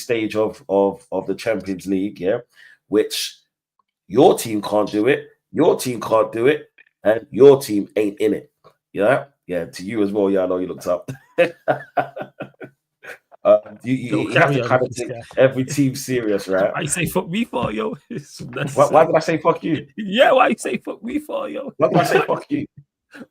stage of the Champions League, yeah, which your team can't do it, and your team ain't in it. Yeah, to you as well. Yeah, I know you looked up. You have to kind of take every team serious, right? I say fuck me for, yo. Why did I say fuck you? Yeah, why you say fuck me for, yo? Why did I say fuck you?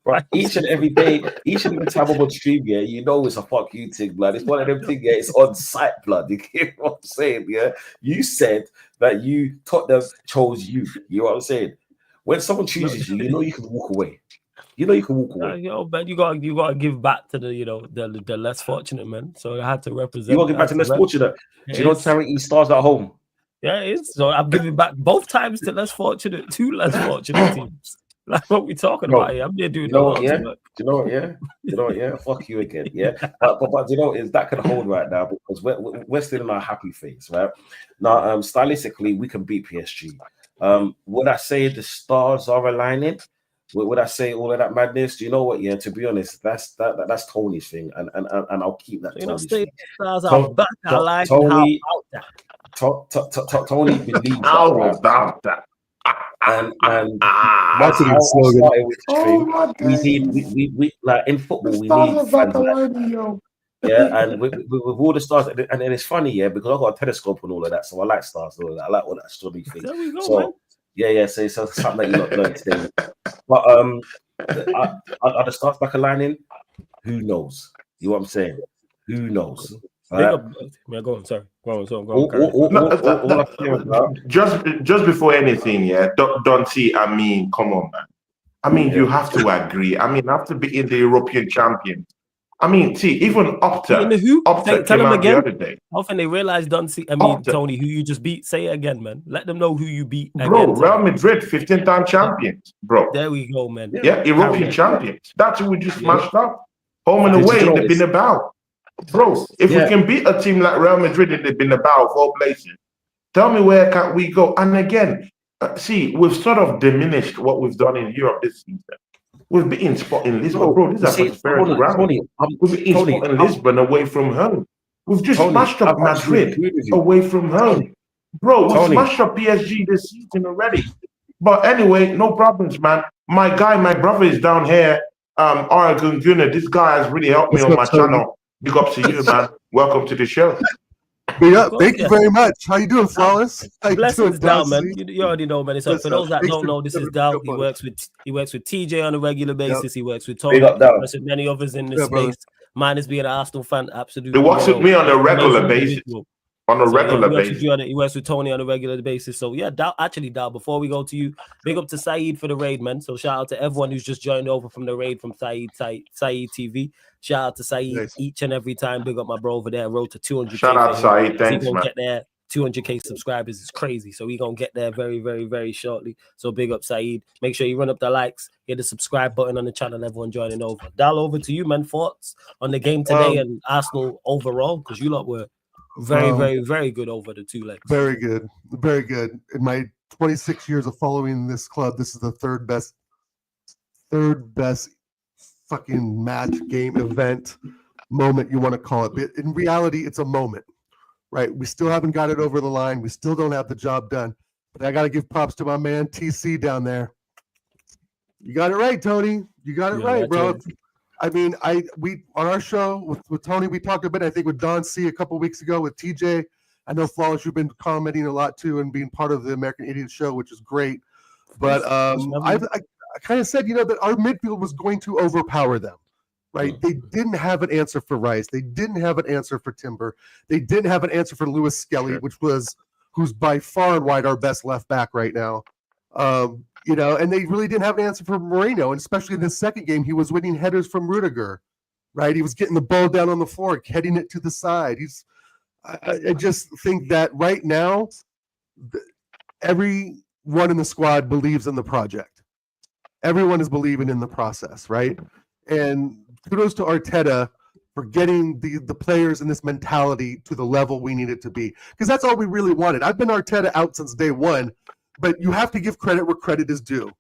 Right. Each and every day, each and every time I'm on stream, yeah, you know it's a fuck you thing, blood. It's one of them things, yeah, it's on site, blood. You get what I'm saying, yeah? You said that Tottenham chose you. You know what I'm saying? When someone chooses you, you know you can walk away. You know you can walk away. Man, you gotta give back to the less fortunate, man. So I had to represent. You gotta give back to less fortunate. Do you know charity starts at home? Yeah, it is. So I'm giving back both times to less fortunate, two less fortunate teams. Like what we talking about here. I'm there doing Do you know what? Yeah, fuck you again. Yeah, but you know is that can hold right now because we're still in our happy phase, right? Now, stylistically, we can beat PSG. Would I say the stars are aligning? Would I say all of that madness? Do you know what? Yeah, to be honest, that's Tony's thing, and I'll keep that. Tony believes about that. And that's a good slogan. We like in football, we need fans like, yeah, and with all the stars, and it's funny, yeah, because I've got a telescope and all of that, so I like stars, all of that. I like all that story thing. There we go, so man. yeah, so it's something that you not learn today. But are the stars back aligning? Who knows? You know what I'm saying? Who knows? Yeah, go on. Sorry. Go on. Just before anything, yeah, don't see. I mean, come on, man. I mean, you have to agree. I mean, after being the European champion, I mean, see, even Opta tell them again. The other day. Often they realize Tony, who you just beat. Say it again, man. Let them know who you beat. Bro, Real Madrid, 15-time champions, bro. There we go, man. Yeah, European champions. That's who we just smashed up. Home and away, they've been about. Bro, if we can beat a team like Real Madrid and they've been about 4 places, tell me where can't we go? And again, see, we've sort of diminished what we've done in Europe this season. We've been in spot in Lisbon, bro. This is a prosperity ground. We've been in spot in Lisbon away from home. We've just smashed up Madrid away from home. Bro, we smashed up PSG this season already. But anyway, no problems, man. My brother is down here, Oregon Gunner. This guy has really helped me on my channel. Big up to you, man. Welcome to the show. Thank you very much. How you doing, Flawless? Blessings, Dal, man. You already know, man. So for those that don't know, this is Dal. He works with TJ on a regular basis. He works with Tony. He works with many others in this space. Mine is being an Arsenal fan, absolutely. He works with me on a regular basis. He works with Tony on a regular basis. So yeah, Dal, before we go to you, big up to Saeed for the raid, man. So shout out to everyone who's just joined over from the raid from Saeed TV. Shout out to Saeed each and every time. Big up my bro over there. Road to 200K. Shout out Saeed. Thanks, man. Get there. 200K subscribers is crazy. So we're going to get there very, very, very shortly. So big up Saeed. Make sure you run up the likes. Hit the subscribe button on the channel. Everyone joining over. Dial over to you, man. Thoughts on the game today and Arsenal overall? Because you lot were very, very, very good over the 2 legs. Very good. Very good. In my 26 years of following this club, this is the third best fucking match, game, event, moment you want to call it. But in reality, it's a moment, right? We still haven't got it over the line. We still don't have the job done. But I got to give props to my man TC down there. You got it right, Tony. You got it right, bro. I mean, we on our show with Tony, we talked a bit, I think, with Don C a couple weeks ago with TJ. I know, Flawless, you've been commenting a lot too and being part of the American Idiot show, which is great. But I kind of said, that our midfield was going to overpower them, right? They didn't have an answer for Rice. They didn't have an answer for Timber. They didn't have an answer for Lewis Skelly, who's by far and wide our best left back right now. And they really didn't have an answer for Moreno, and especially in the second game, he was winning headers from Rudiger, right? He was getting the ball down on the floor, heading it to the side. I just think that right now, everyone in the squad believes in the project. Everyone is believing in the process, right? And kudos to Arteta for getting the players and this mentality to the level we need it to be. Because that's all we really wanted. I've been Arteta out since day one, but you have to give credit where credit is due.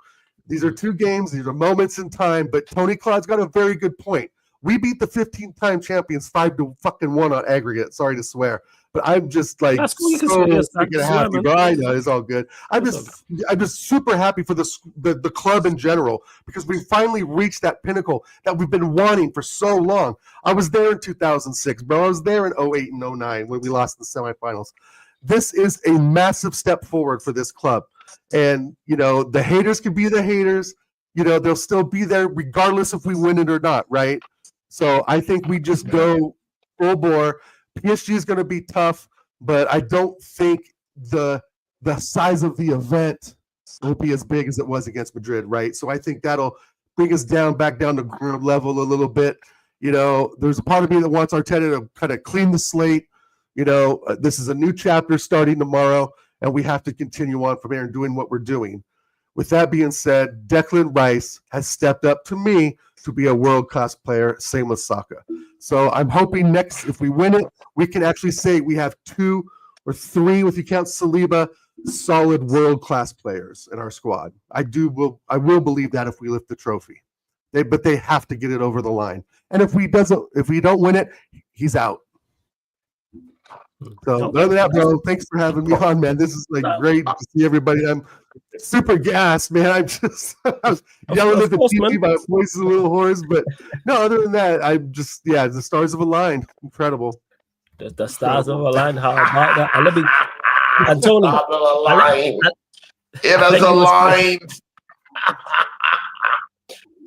These are 2 games. These are moments in time. But Tony Claude's got a very good point. We beat the 15-time champions 5-1 on aggregate. Sorry to swear, but I'm just like That's cool. You can so say yes, freaking that's happy. man. But I know it's all good. I'm just super happy for the club in general, because we finally reached that pinnacle that we've been wanting for so long. I was there in 2006, bro. I was there in 08 and 09 when we lost the semifinals. This is a massive step forward for this club. And, you know, the haters can be the haters. You know, they'll still be there regardless if we win it or not, right? So I think we just go full bore. PSG is going to be tough, but I don't think the size of the event will be as big as it was against Madrid, right? So I think that'll bring us back down to ground level a little bit. You know, there's a part of me that wants Arteta to kind of clean the slate. You know, this is a new chapter starting tomorrow, and we have to continue on from here and doing what we're doing. With that being said, Declan Rice has stepped up to me to be a world-class player, same with Saka. So I'm hoping next, if we win it, we can actually say we have 2 or 3, if you count Saliba, solid world-class players in our squad. I will believe that if we lift the trophy. But they have to get it over the line. And if we don't win it, he's out. So other than that, bro, thanks for having me on, man. This is like great to see everybody. I'm super gassed, man. I was yelling at the TV. My voice is a little hoarse, but no, other than that, I'm just, the stars have aligned. Incredible. The stars have aligned. How about that? And let me, and Tony, it has aligned.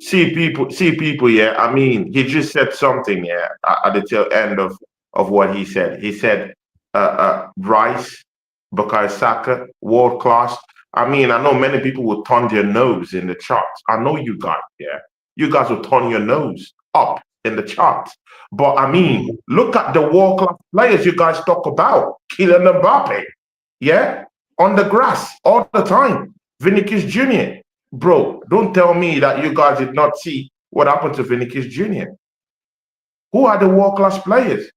See people, yeah. I mean, he just said something, yeah, at the tail end of what he said. He said, Rice, Bukayo Saka, world class. I mean, I know many people will turn their nose in the charts. I know you guys, yeah. You guys will turn your nose up in the charts. But I mean, look at the world class players you guys talk about. Kylian Mbappe, yeah, on the grass all the time. Vinicius Jr. Bro, don't tell me that you guys did not see what happened to Vinicius Jr. Who are the world class players?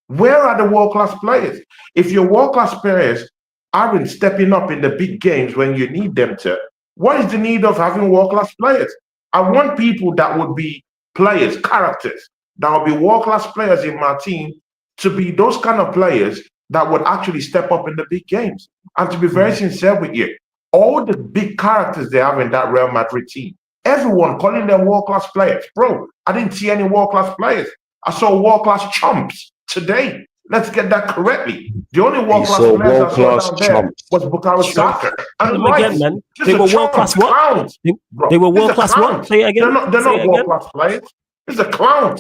Where are the world-class players? If your world-class players aren't stepping up in the big games when you need them to, what is the need of having world-class players? I want people that would be players, characters, that would be world-class players in my team to be those kind of players that would actually step up in the big games. And to be very sincere with you, all the big characters they have in that Real Madrid team, everyone calling them world-class players. Bro, I didn't see any world-class players. I saw world-class chumps. Today, let's get that correctly. The only world-class players I saw down there was Bukayo Saka. And again, man, they were world-class what? They were world-class what? Say it again. They're not world-class players. It's a clown.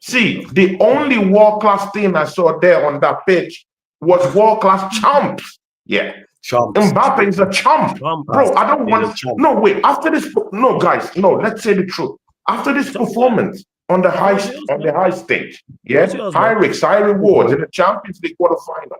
See, the only world-class thing I saw there on that pitch was world-class chumps. Yeah. Chumps. Mbappe is a chump. Bro, I don't want... No, wait. After this... No, guys. No, let's say the truth. After this performance... on the high stage, high rewards in the Champions League quarterfinal.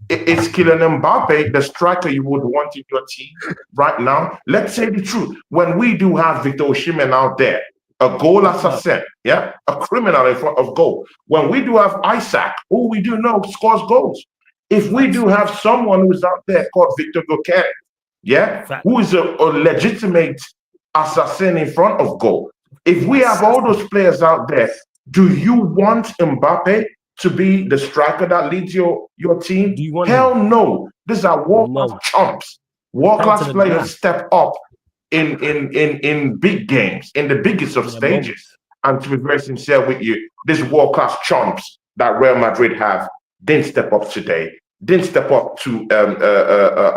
It's Kylian Mbappe, the striker you would want in your team right now. Let's say the truth. When we do have Victor Osimhen out there, a goal assassin, a criminal in front of goal. When we do have Isaac, who we do know scores goals. If we do have someone who's out there called Victor Gokere, who is a legitimate assassin in front of goal. If we have all those players out there, do you want Mbappe to be the striker that leads your team? Hell no. These are world-class chumps. World-class players step up in big games, in the biggest of stages. And to be very sincere with you, these world-class chumps that Real Madrid have didn't step up today, didn't step up to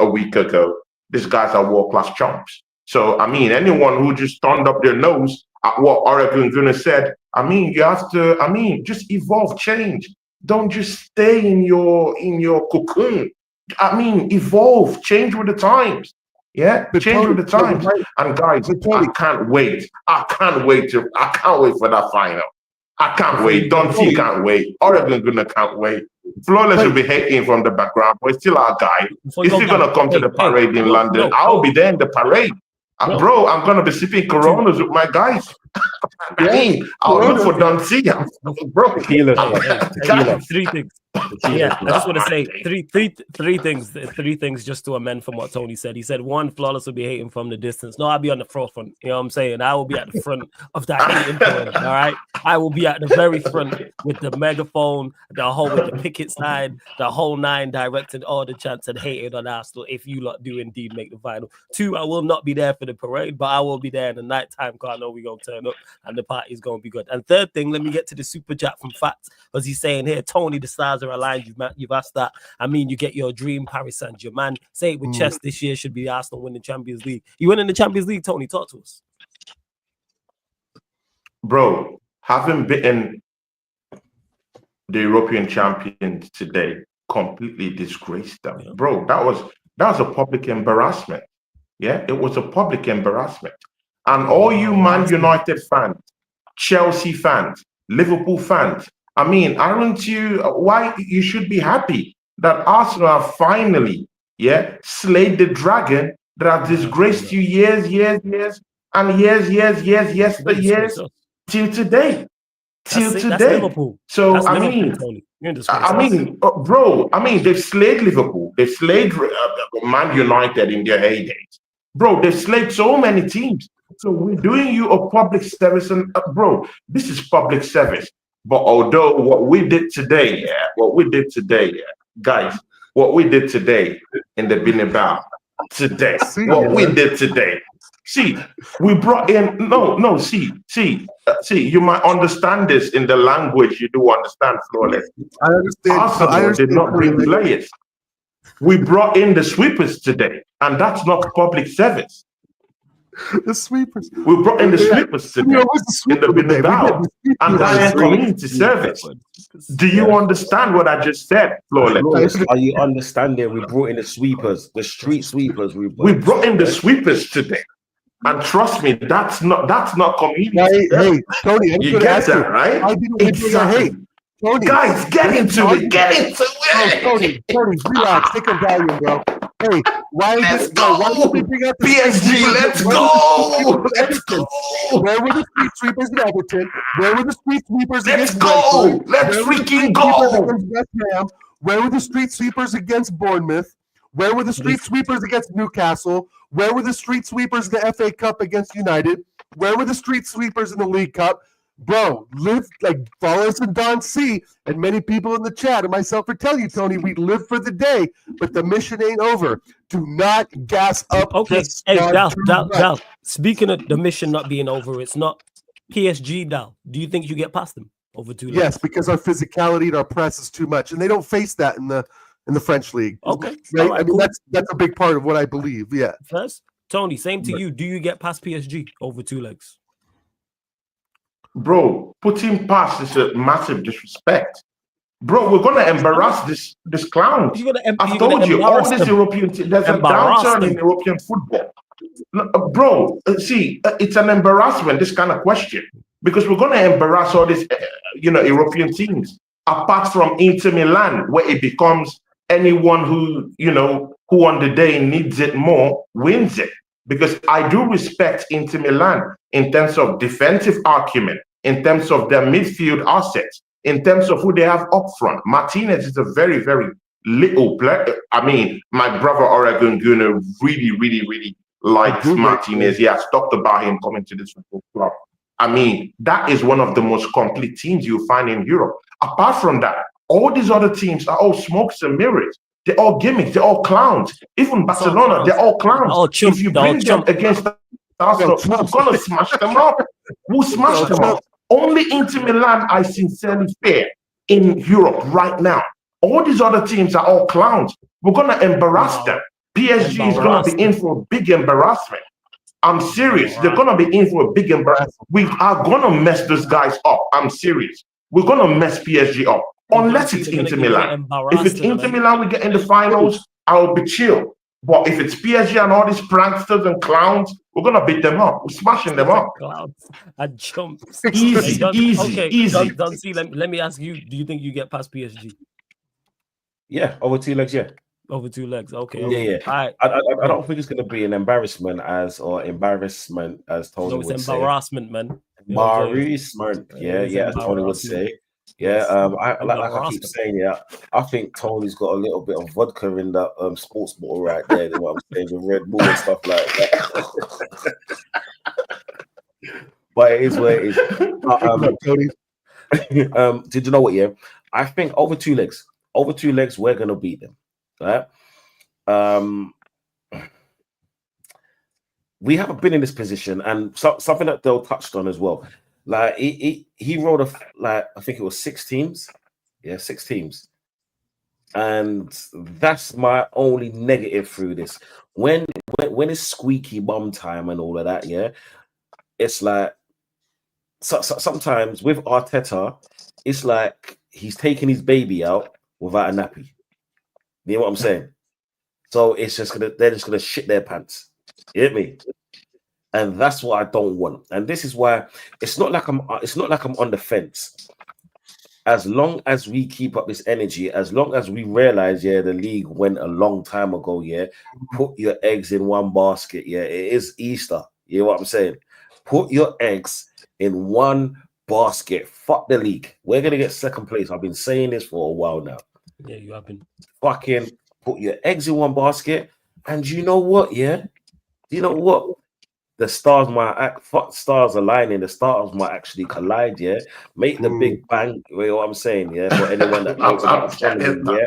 a week ago. These guys are world-class chumps. So, I mean, anyone who just turned up their nose at what Oracle Gunnar said, I mean, you have to, just evolve, change. Don't just stay in your cocoon. I mean, evolve, change with the times. Yeah, change with the times. And guys, I can't wait. I can't wait for that final. I can't wait. Dundee can't wait. Oregon gonna can't wait. Flawless will be hating from the background, but he's still our guy. He's still gonna come to the parade in London. I'll be there in the parade. Bro, I'm gonna be sipping Coronas with my guys. I mean, I'll look for Dundee. Bro, three things. Yeah, I just want to say three things just to amend from what Tony said. He said, one, Flawless will be hating from the distance. No, I'll be on the forefront. You know what I'm saying? I will be at the front of that hating point, all right? I will be at the very front with the megaphone, with the picket sign, the whole nine, directing all the chants and hating on Arsenal if you lot do indeed make the final. Two, I will not be there for the parade, but I will be there in the nighttime because I know we're going to turn up and the party's going to be good. And third thing, let me get to the super chat from Fathz, because he's saying here, Tony, the stars are aligned. You've asked that. I mean, you get your dream Paris Saint-Germain. Say it with chest, this year should be Arsenal winning Champions League. You winning the Champions League, Tony? Talk to us. Bro, having beaten the European champions today completely disgraced them. Yeah. Bro, that was a public embarrassment. Yeah, it was a public embarrassment. And all you Man United fans, Chelsea fans, Liverpool fans, I mean, aren't you, why you should be happy that Arsenal have finally, slayed the dragon that has disgraced you years, and years till today. That's Liverpool. So, that's bro, they've slayed Liverpool. They've slayed Man United in their heydays. Bro, they've slayed so many teams. So we're doing you a public service, and bro, this is public service. But although what we did today, guys, what we did today in the Bernabeu today, we did today. See, we brought in you might understand this in the language you do understand, Flawless. I understand. Arsenal did not bring players. We brought in the sweepers today, and that's not public service. The sweepers. We brought in the sweepers today in the Bernabeu, and that is community service. Do you understand what I just said, Flawless? Are you understanding? We brought in the sweepers, the street sweepers. We brought in the sweepers today, and trust me, that's not community. Hey, Tony, you get that, right? Exactly. Tony, guys, get into it. Tony, relax, take a volume, bro. Hey, why did we bring out the PSG? Let's go! Where were the street sweepers in Everton? Where were the street sweepers against Brentford? Let's freaking go! West Ham? Where were the street sweepers against Bournemouth? Where were the street sweepers against Newcastle? Where were the street sweepers in the FA Cup against United? Where were the street sweepers in the League Cup? Bro, follow us in Don C, and many people in the chat and myself are telling you, Tony, we live for the day, but the mission ain't over. Do not gas up. Okay, hey, Dal. Speaking of the mission not being over, it's not PSG, Dal. Do you think you get past them over 2 legs? Yes, because our physicality and our press is too much, and they don't face that in the French league. Okay, right? I mean, that's a big part of what I believe. Yeah. First, Tony, same to you. Do you get past PSG over 2 legs? Bro, putting past is a massive disrespect. Bro, we're gonna embarrass this clown. I told you, all this European there's a downturn in European football. Bro, see, it's an embarrassment, this kind of question, because we're gonna embarrass all these European teams, apart from Inter Milan, where it becomes anyone who on the day needs it more wins it. Because I do respect Inter Milan in terms of defensive acumen, in terms of their midfield assets, in terms of who they have up front. Martinez is a very, very little player. I mean, my brother Oregon Gunner really likes Martinez. He has talked about him coming to this football club. I mean, that is one of the most complete teams you'll find in Europe. Apart from that, all these other teams are all smokes and mirrors. They're all gimmicks. They're all clowns. Even Barcelona, they're all clowns. If you bring them against Arsenal, we're going to smash them up. We'll smash them up. Only Inter Milan, I sincerely fear, in Europe right now. All these other teams are all clowns. We're going to embarrass them. PSG is going to be in for a big embarrassment. I'm serious. They're going to be in for a big embarrassment. We are going to mess those guys up. I'm serious. We're going to mess PSG up. Unless it's Inter Milan. If it's Inter Milan, we get in the finals, I'll be chill. But if it's PSG and all these pranksters and clowns, we're gonna beat them up. We're smashing them up. Clouds and jumps. Easy, easy, easy. Don't see. Let me ask you. Do you think you get past PSG Yeah, over 2 legs. Yeah, over 2 legs? Okay. yeah, Okay. yeah. All right. I don't think it's going to be an embarrassment as Tony No, it's would say. embarrassment, man. You know what I'm saying? Embarrassment. Yeah, It's yeah, as Tony would embarrassment. say. Yeah, like I keep Embarrassment. saying, yeah, I think Tony's got a little bit of vodka in that sports bottle right there. You know what I'm saying, with Red Bull and stuff like that. But it is what it is. Tony. Did you know what? Yeah, I think over 2 legs. Over 2 legs, we're gonna beat them. Right? We haven't been in this position, and something that Dale touched on as well. Like he wrote I think it was 6 teams. Yeah, 6 teams. And that's my only negative through this. When it's squeaky bum time and all of that, yeah, it's like sometimes with Arteta, it's like he's taking his baby out without a nappy. You know what I'm saying? So they're just gonna shit their pants. You get me? And that's what I don't want. And this is why it's not like I'm on the fence. As long as we keep up this energy, as long as we realize, yeah, the league went a long time ago, yeah, put your eggs in one basket, yeah, it is Easter. You know what I'm saying? Put your eggs in one basket. Fuck the league. We're gonna get second place. I've been saying this for a while now. Yeah, you have been. Fucking put your eggs in one basket. And you know what, yeah? You know what? The stars stars aligning, the stars might actually collide, yeah. Make the big bang, you know what I'm saying, yeah. For anyone that knows about astronomy, yeah.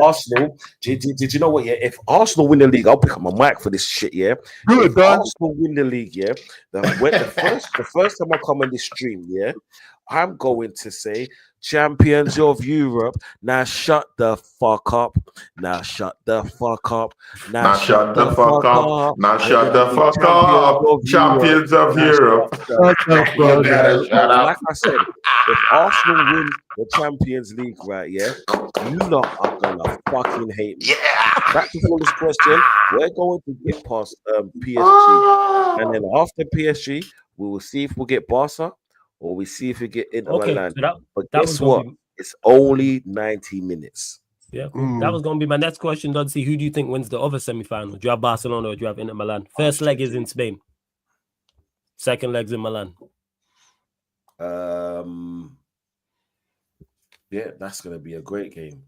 Arsenal, did you know what, yeah? If Arsenal win the league, I'll pick up my mic for this shit, yeah. If Arsenal win the league, yeah, the first time I come on this stream, yeah, I'm going to say champions of Europe. Now shut the fuck up. Now shut the fuck up. Now shut the fuck up. Now shut the fuck up. Champions of Europe. You better shut up. Like I said, if Arsenal win the Champions League, right, yeah, you lot are gonna fucking hate me. Yeah. Back to this question, we're going to get past PSG, and then after PSG, we will see if we'll get Barca. Or we see if we get Inter Milan. So but guess what? It's only 90 minutes. Yeah, cool. That was going to be my next question. Dudley, who do you think wins the other semi-final? Do you have Barcelona or do you have Inter Milan? First leg is in Spain. Second leg's in Milan. Yeah, that's going to be a great game.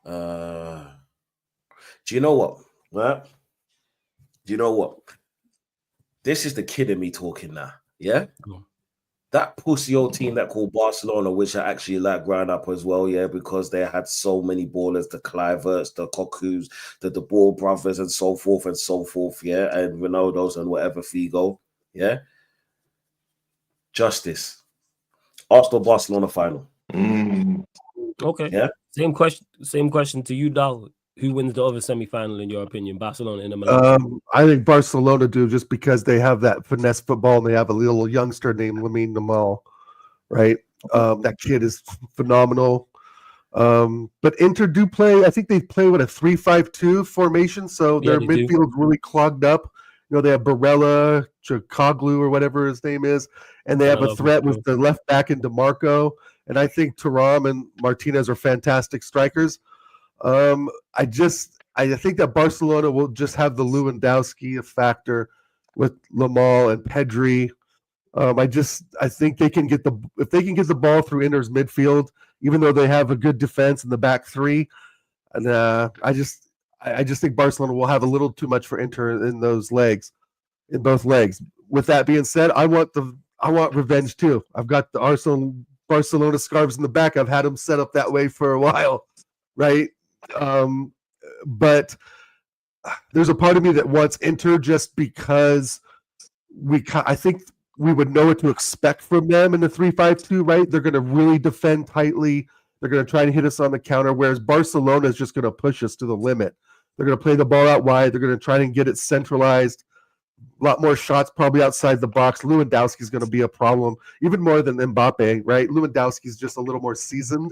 Do you know what? Right? Do you know what? This is the kid in me talking now. Yeah? Cool. That pussy old team that called Barcelona, which I actually like growing up as well, yeah, because they had so many ballers, the Kluiverts, the Kokus, the De Boer brothers, and so forth, yeah, and Ronaldo's and whatever Figo, yeah. Justice. Arsenal-Barcelona final. Okay. Yeah. Same question to you, Dal. Who wins the other semi-final in your opinion? Barcelona and Milan? I think Barcelona do, just because they have that finesse football and they have a little youngster named Lamine Yamal, right? That kid is phenomenal. But Inter do play, I think they play with a 3-5-2 formation, so their midfield's really clogged up. You know, they have Barella, Chakoglu, or whatever his name is, and they have a threat with the left back in DeMarco, and I think Thuram and Martinez are fantastic strikers. I think that Barcelona will just have the Lewandowski factor with Lamal and Pedri. I think they can get if they can get the ball through Inter's midfield, even though they have a good defense in the back three. And I just think Barcelona will have a little too much for Inter in both legs. With that being said, I want revenge too. I've got the Barcelona scarves in the back. I've had them set up that way for a while, right? But there's a part of me that wants Inter, just because I think we would know what to expect from them in the 3-5-2, right? They're going to really defend tightly. They're going to try to hit us on the counter, whereas Barcelona is just going to push us to the limit. They're going to play the ball out wide. They're going to try and get it centralized. A lot more shots probably outside the box. Lewandowski is going to be a problem, even more than Mbappe, right? Lewandowski is just a little more seasoned,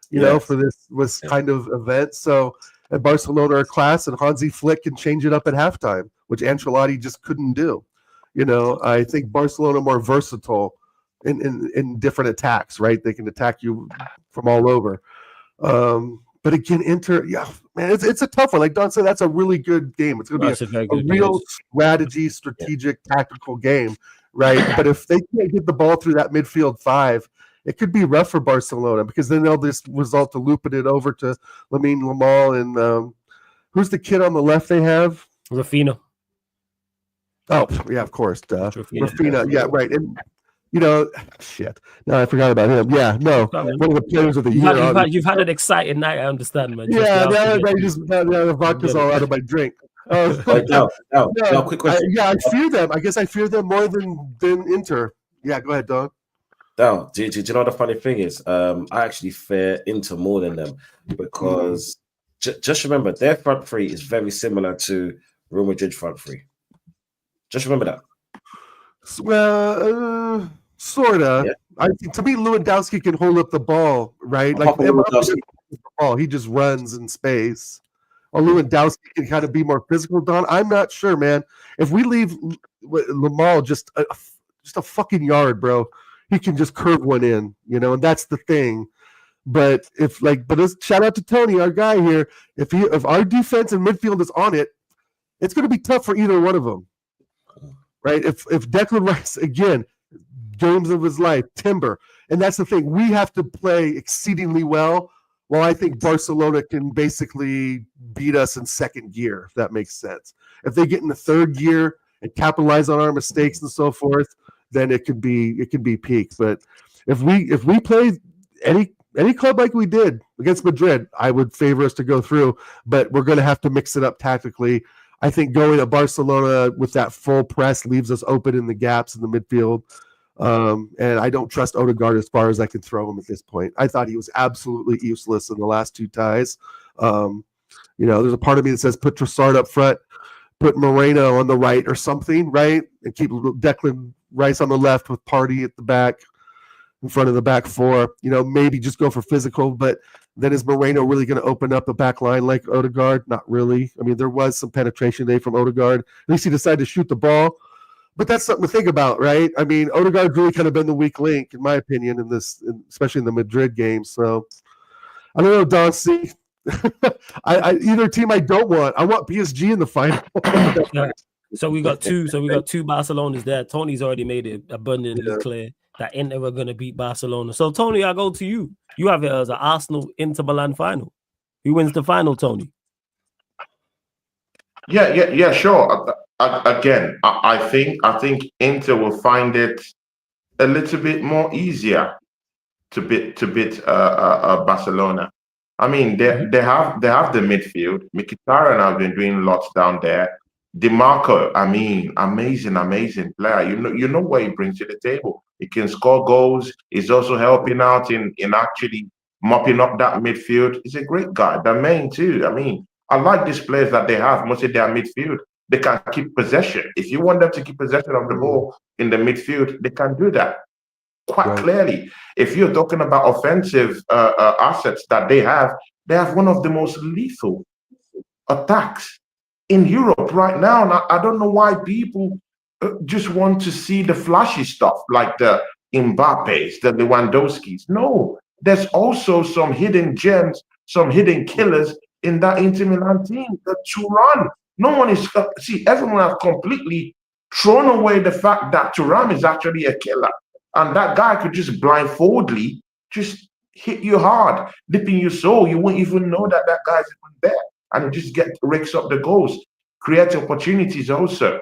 you know, for this kind of event. So And Barcelona are class, and Hansi Flick can change it up at halftime, which Ancelotti just couldn't do. I think Barcelona more versatile in different attacks, right? They can attack you from all over. But again, Inter, yeah, man, it's a tough one. Like Don said, that's a really good game. It's going to be a real strategic, tactical game, right? But if they can't get the ball through that midfield five, it could be rough for Barcelona, because then they'll just result to looping it over to Lamine Yamal and who's the kid on the left they have? Rafinha. Oh, yeah, of course. Rafinha, yeah, right. And, shit. No, I forgot about him. Yeah, no. One of the players of the year. You've had an exciting night, I understand, man. Yeah, the vodka's all out of my drink. Now, quick question. I fear them. I guess I fear them more than Inter. Yeah, go ahead, Don. Now, do you know what the funny thing is? I actually fear Inter more than them, because just remember, their front three is very similar to Real Madrid front three. Just remember that. Well, sort of. Yeah. I think, to me, Lewandowski can hold up the ball, right? Like he just runs in space. Or Lewandowski can kind of be more physical. Don, I'm not sure, man. If we leave Lamal just a fucking yard, bro, he can just curve one in, and that's the thing. But shout out to Tony, our guy here. If our defense and midfield is on it, it's going to be tough for either one of them, right? If Declan Rice, again, games of his life, timber, and that's the thing. We have to play exceedingly well. Well, I think Barcelona can basically beat us in second gear, if that makes sense. If they get in the third gear and capitalize on our mistakes and so forth, then it could be peak. But if we play any club like we did against Madrid, I would favor us to go through. But we're going to have to mix it up tactically. I think going to Barcelona with that full press leaves us open in the gaps in the midfield. And I don't trust Odegaard as far as I can throw him at this point. I thought he was absolutely useless in the last two ties. There's a part of me that says put Trossard up front, put Moreno on the right or something, right? And keep Declan Rice on the left with Partey at the back, in front of the back four. Maybe just go for physical, but then is Moreno really going to open up the back line like Odegaard? Not really. I mean, there was some penetration today from Odegaard. At least he decided to shoot the ball. But that's something to think about, right? I mean, Odegaard's really kind of been the weak link, in my opinion, especially in the Madrid game. So, I don't know, Don C. Either team I don't want. I want PSG in the final. So we got two Barcelonas there. Tony's already made it abundantly clear that Inter are going to beat Barcelona. So, Tony, I go to you. You have it as an Arsenal Inter Milan final. Who wins the final, Tony? Yeah, sure. Again, I think Inter will find it a little bit more easier to beat Barcelona. I mean, they have the midfield. Mkhitaryan has been doing lots down there. DiMarco, I mean, amazing player. You know what he brings to the table. He can score goals. He's also helping out in actually mopping up that midfield. He's a great guy. The main too. I mean, I like these players that they have. Most of their midfield, they can keep possession. If you want them to keep possession of the ball in the midfield, they can do that quite clearly. If you're talking about offensive assets that they have one of the most lethal attacks in Europe right now. And I don't know why people just want to see the flashy stuff like the Mbappes, the Lewandowskis. No, there's also some hidden gems, some hidden killers in that Inter Milan team. The Thuram. No one is everyone has completely thrown away the fact that Thuram is actually a killer, and that guy could just blindfoldly just hit you hard, deep in your soul. You won't even know that guy's even there, and he just rakes up the goals, creates opportunities. Also,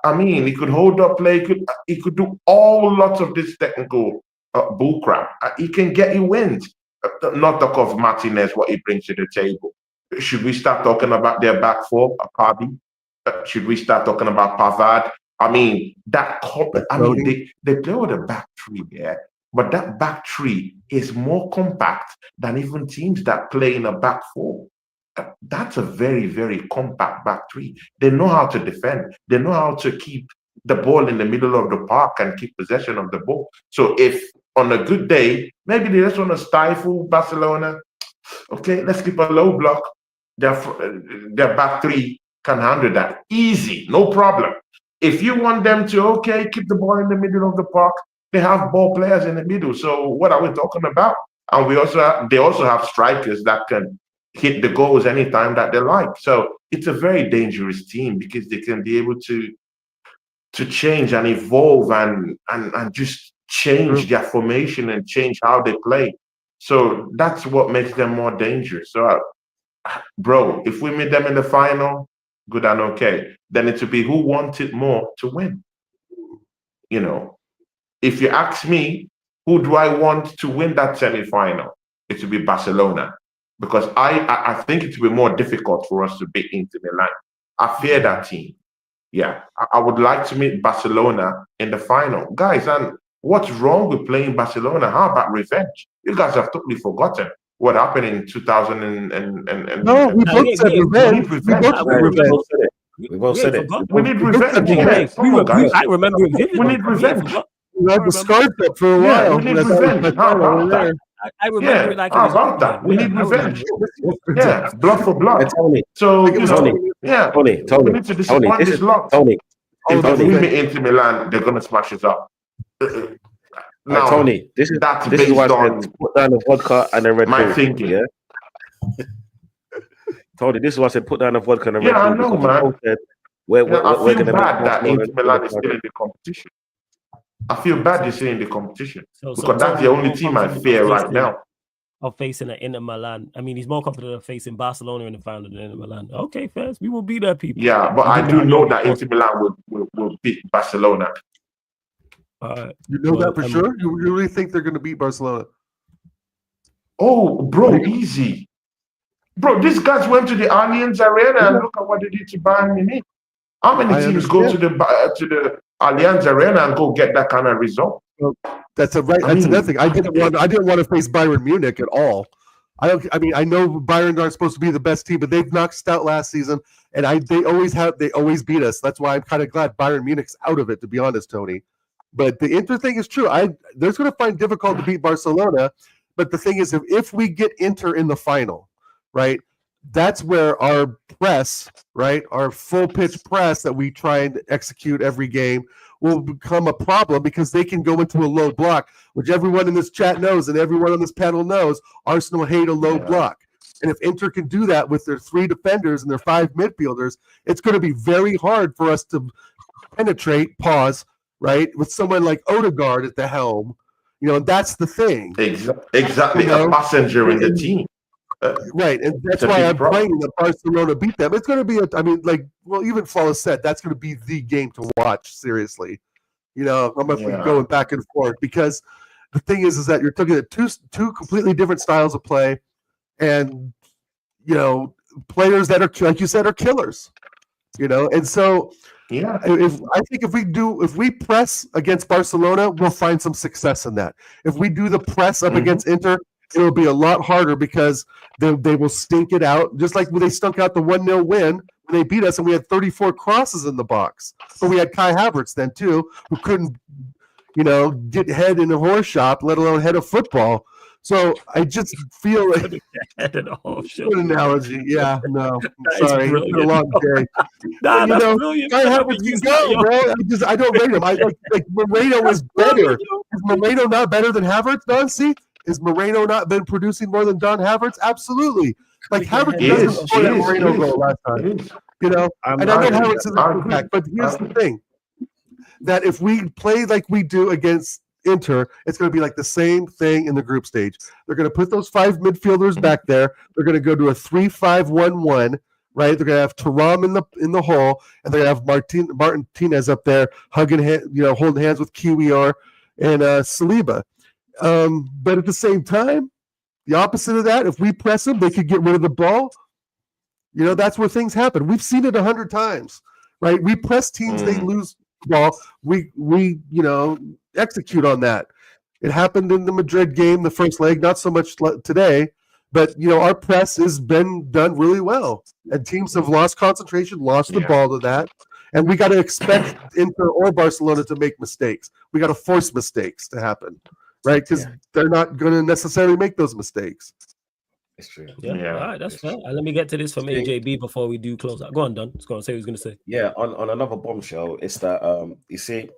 I mean, he could hold up play. He could do lots of this technical bullcrap. He can get you wins. Not talk of Martinez, what he brings to the table. Should we start talking about their back four, Akabi? Should we start talking about Pavard? I mean, they play with a back three, yeah. But that back three is more compact than even teams that play in a back four. That's a very, very compact back three. They know how to defend. They know how to keep the ball in the middle of the park and keep possession of the ball. So if on a good day, maybe they just want to stifle Barcelona. Okay, let's keep a low block. their back three can handle that. Easy, no problem. If you want them to, keep the ball in the middle of the park, they have ball players in the middle. So what are we talking about? And they also have strikers that can hit the goals anytime that they like. So it's a very dangerous team because they can be able to change and evolve and just change their formation and change how they play. So that's what makes them more dangerous. So, bro, if we meet them in the final, good and okay. Then it would be who wanted more to win. You know, if you ask me, who do I want to win that semi-final? It would be Barcelona, because I think it will be more difficult for us to beat Inter Milan. I fear that team. Yeah, I would like to meet Barcelona in the final, guys. And what's wrong with playing Barcelona? How about revenge? You guys have totally forgotten what happened in 2000 and No, we both said revenge. We both said revenge. We both said it. We need revenge. I remember it vividly. We need revenge. We had the scarf up for a while. We need revenge. How about that? I remember it like how about that? We need revenge. Yeah, blood for blood. So, Tony, we need to disappoint this lot. Tony, if we meet Inter Milan, they're going to smash us up. Now, Tony, this is why I said put down the vodka and the Red Bull. My thinking. Yeah? Tony, this is why I said put down the vodka and the Red Bull. I know, man. We're I feel bad that Inter Milan is still in the competition. I feel bad you're still in the competition, because that's the only team I fear right now. Of facing an Inter Milan. I mean, he's more confident of facing Barcelona in the final than Inter Milan. Okay, first, we will be there, people. Yeah, but I do know that Inter Milan will beat Barcelona. You know that for sure? You really think they're going to beat Barcelona? Oh, bro, easy. Bro, these guys went to the Allianz Arena and look at what they did to Bayern Munich. How many teams go to the Allianz Arena and go get that kind of result? Well, that's another thing. I didn't want to face Bayern Munich at all. I know Bayern aren't supposed to be the best team, but they've knocked us out last season, and they always beat us. That's why I'm kind of glad Bayern Munich's out of it, to be honest, Tony. But the Inter thing is true. They're going to find it difficult to beat Barcelona. But the thing is, if we get Inter in the final, right, that's where our press, right, our full pitch press that we try and execute every game will become a problem, because they can go into a low block, which everyone in this chat knows and everyone on this panel knows. Arsenal hate a low block. And if Inter can do that with their 3 defenders and their 5 midfielders, it's going to be very hard for us to penetrate, right, with someone like Odegaard at the helm. That's the thing. Exactly, a passenger in the team. Right, and that's why I'm praying that Barcelona beat them. It's going to be even Fathz said, that's going to be the game to watch, seriously. I'm going back and forth, because the thing is that you're talking at two completely different styles of play, and players that are, like you said, are killers. And so if we press against Barcelona, we'll find some success in that. If we do the press up against Inter, it'll be a lot harder, because they will stink it out, just like when they stunk out the 1-0 win when they beat us, and we had 34 crosses in the box. But we had Kai Havertz then too, who couldn't, get head in a horse shop, let alone head a football. So I just feel like good analogy. Yeah, no, I'm sorry, it's been a long day. That's brilliant. Kai Havertz can go, bro. I don't rate him. Like Moreno is better. Is Moreno not better than Havertz? Nancy? Is Moreno not been producing more than Don Havertz? Absolutely. Like Havertz doesn't score that Moreno goal last time. And I know Havertz is a impact, but here's the thing: that if we play like we do against Inter, it's going to be like the same thing in the group stage. They're going to put those 5 midfielders back there. They're going to go to a 3-5-1-1. Right? They're going to have Thuram in the hole, and they're going to have Martinez up there holding hands with Kiwior and Saliba. But at the same time, the opposite of that, if we press them, they could get rid of the ball. That's where things happen. We've seen it 100 times, right? We press teams, they lose the ball. We execute on that. It happened in the Madrid game, the first leg, not so much today, but our press has been done really well. And teams have lost concentration, lost the ball to that. And we got to expect Inter or Barcelona to make mistakes. We got to force mistakes to happen. Right, because they're not going to necessarily make those mistakes. It's true. Yeah. Yeah. All right, that's It's fair. true. And let me get to this from See- AJB before we do close out. Go on, Don. Let's go on. Say what he's going to say. Yeah, on another bombshell, it's that you see,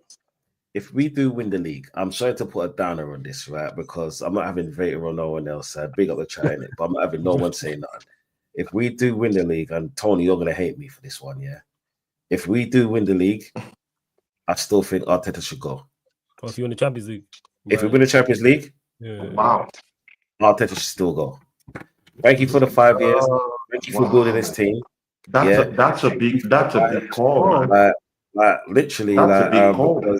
if we do win the league, I'm sorry to put a downer on this, right? Because I'm not having Vader or no one else. Big up the chat, innit? But I'm not having no one saying nothing. If we do win the league, and Tony, you're gonna hate me for this one, yeah. If we do win the league, I still think Arteta should go. Or if you win the Champions League. If we win the Champions League, Yeah. Wow. Arteta should still go. Thank you for the 5 years. Thank you for building this team. That's a big call, man. Like literally, That's a big call. because-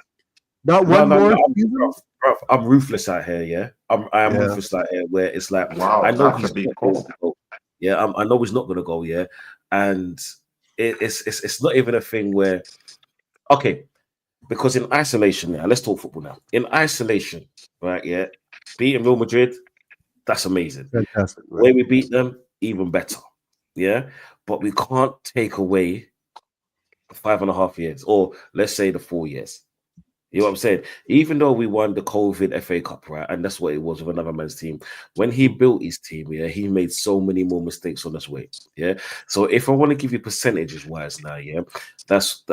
Not No, one no, more no, season? bruv, I'm ruthless out here, yeah. I am Yeah. ruthless out here where it's like, Wow, I know that's he's a big not call. gonna go. Yeah, I know he's not gonna go, yeah. And it's not even a thing where, okay, because in isolation now, let's talk football now. In isolation, right, yeah, beating Real Madrid, that's amazing. Fantastic. The way we beat them, even better. Yeah. But we can't take away the 5.5 years, or let's say the 4 years. You know what I'm saying? Even though we won the COVID FA Cup, right? And that's what it was with another man's team. When he built his team, yeah, he made so many more mistakes on his way. Yeah. So if I want to give you percentages wise now, yeah, that's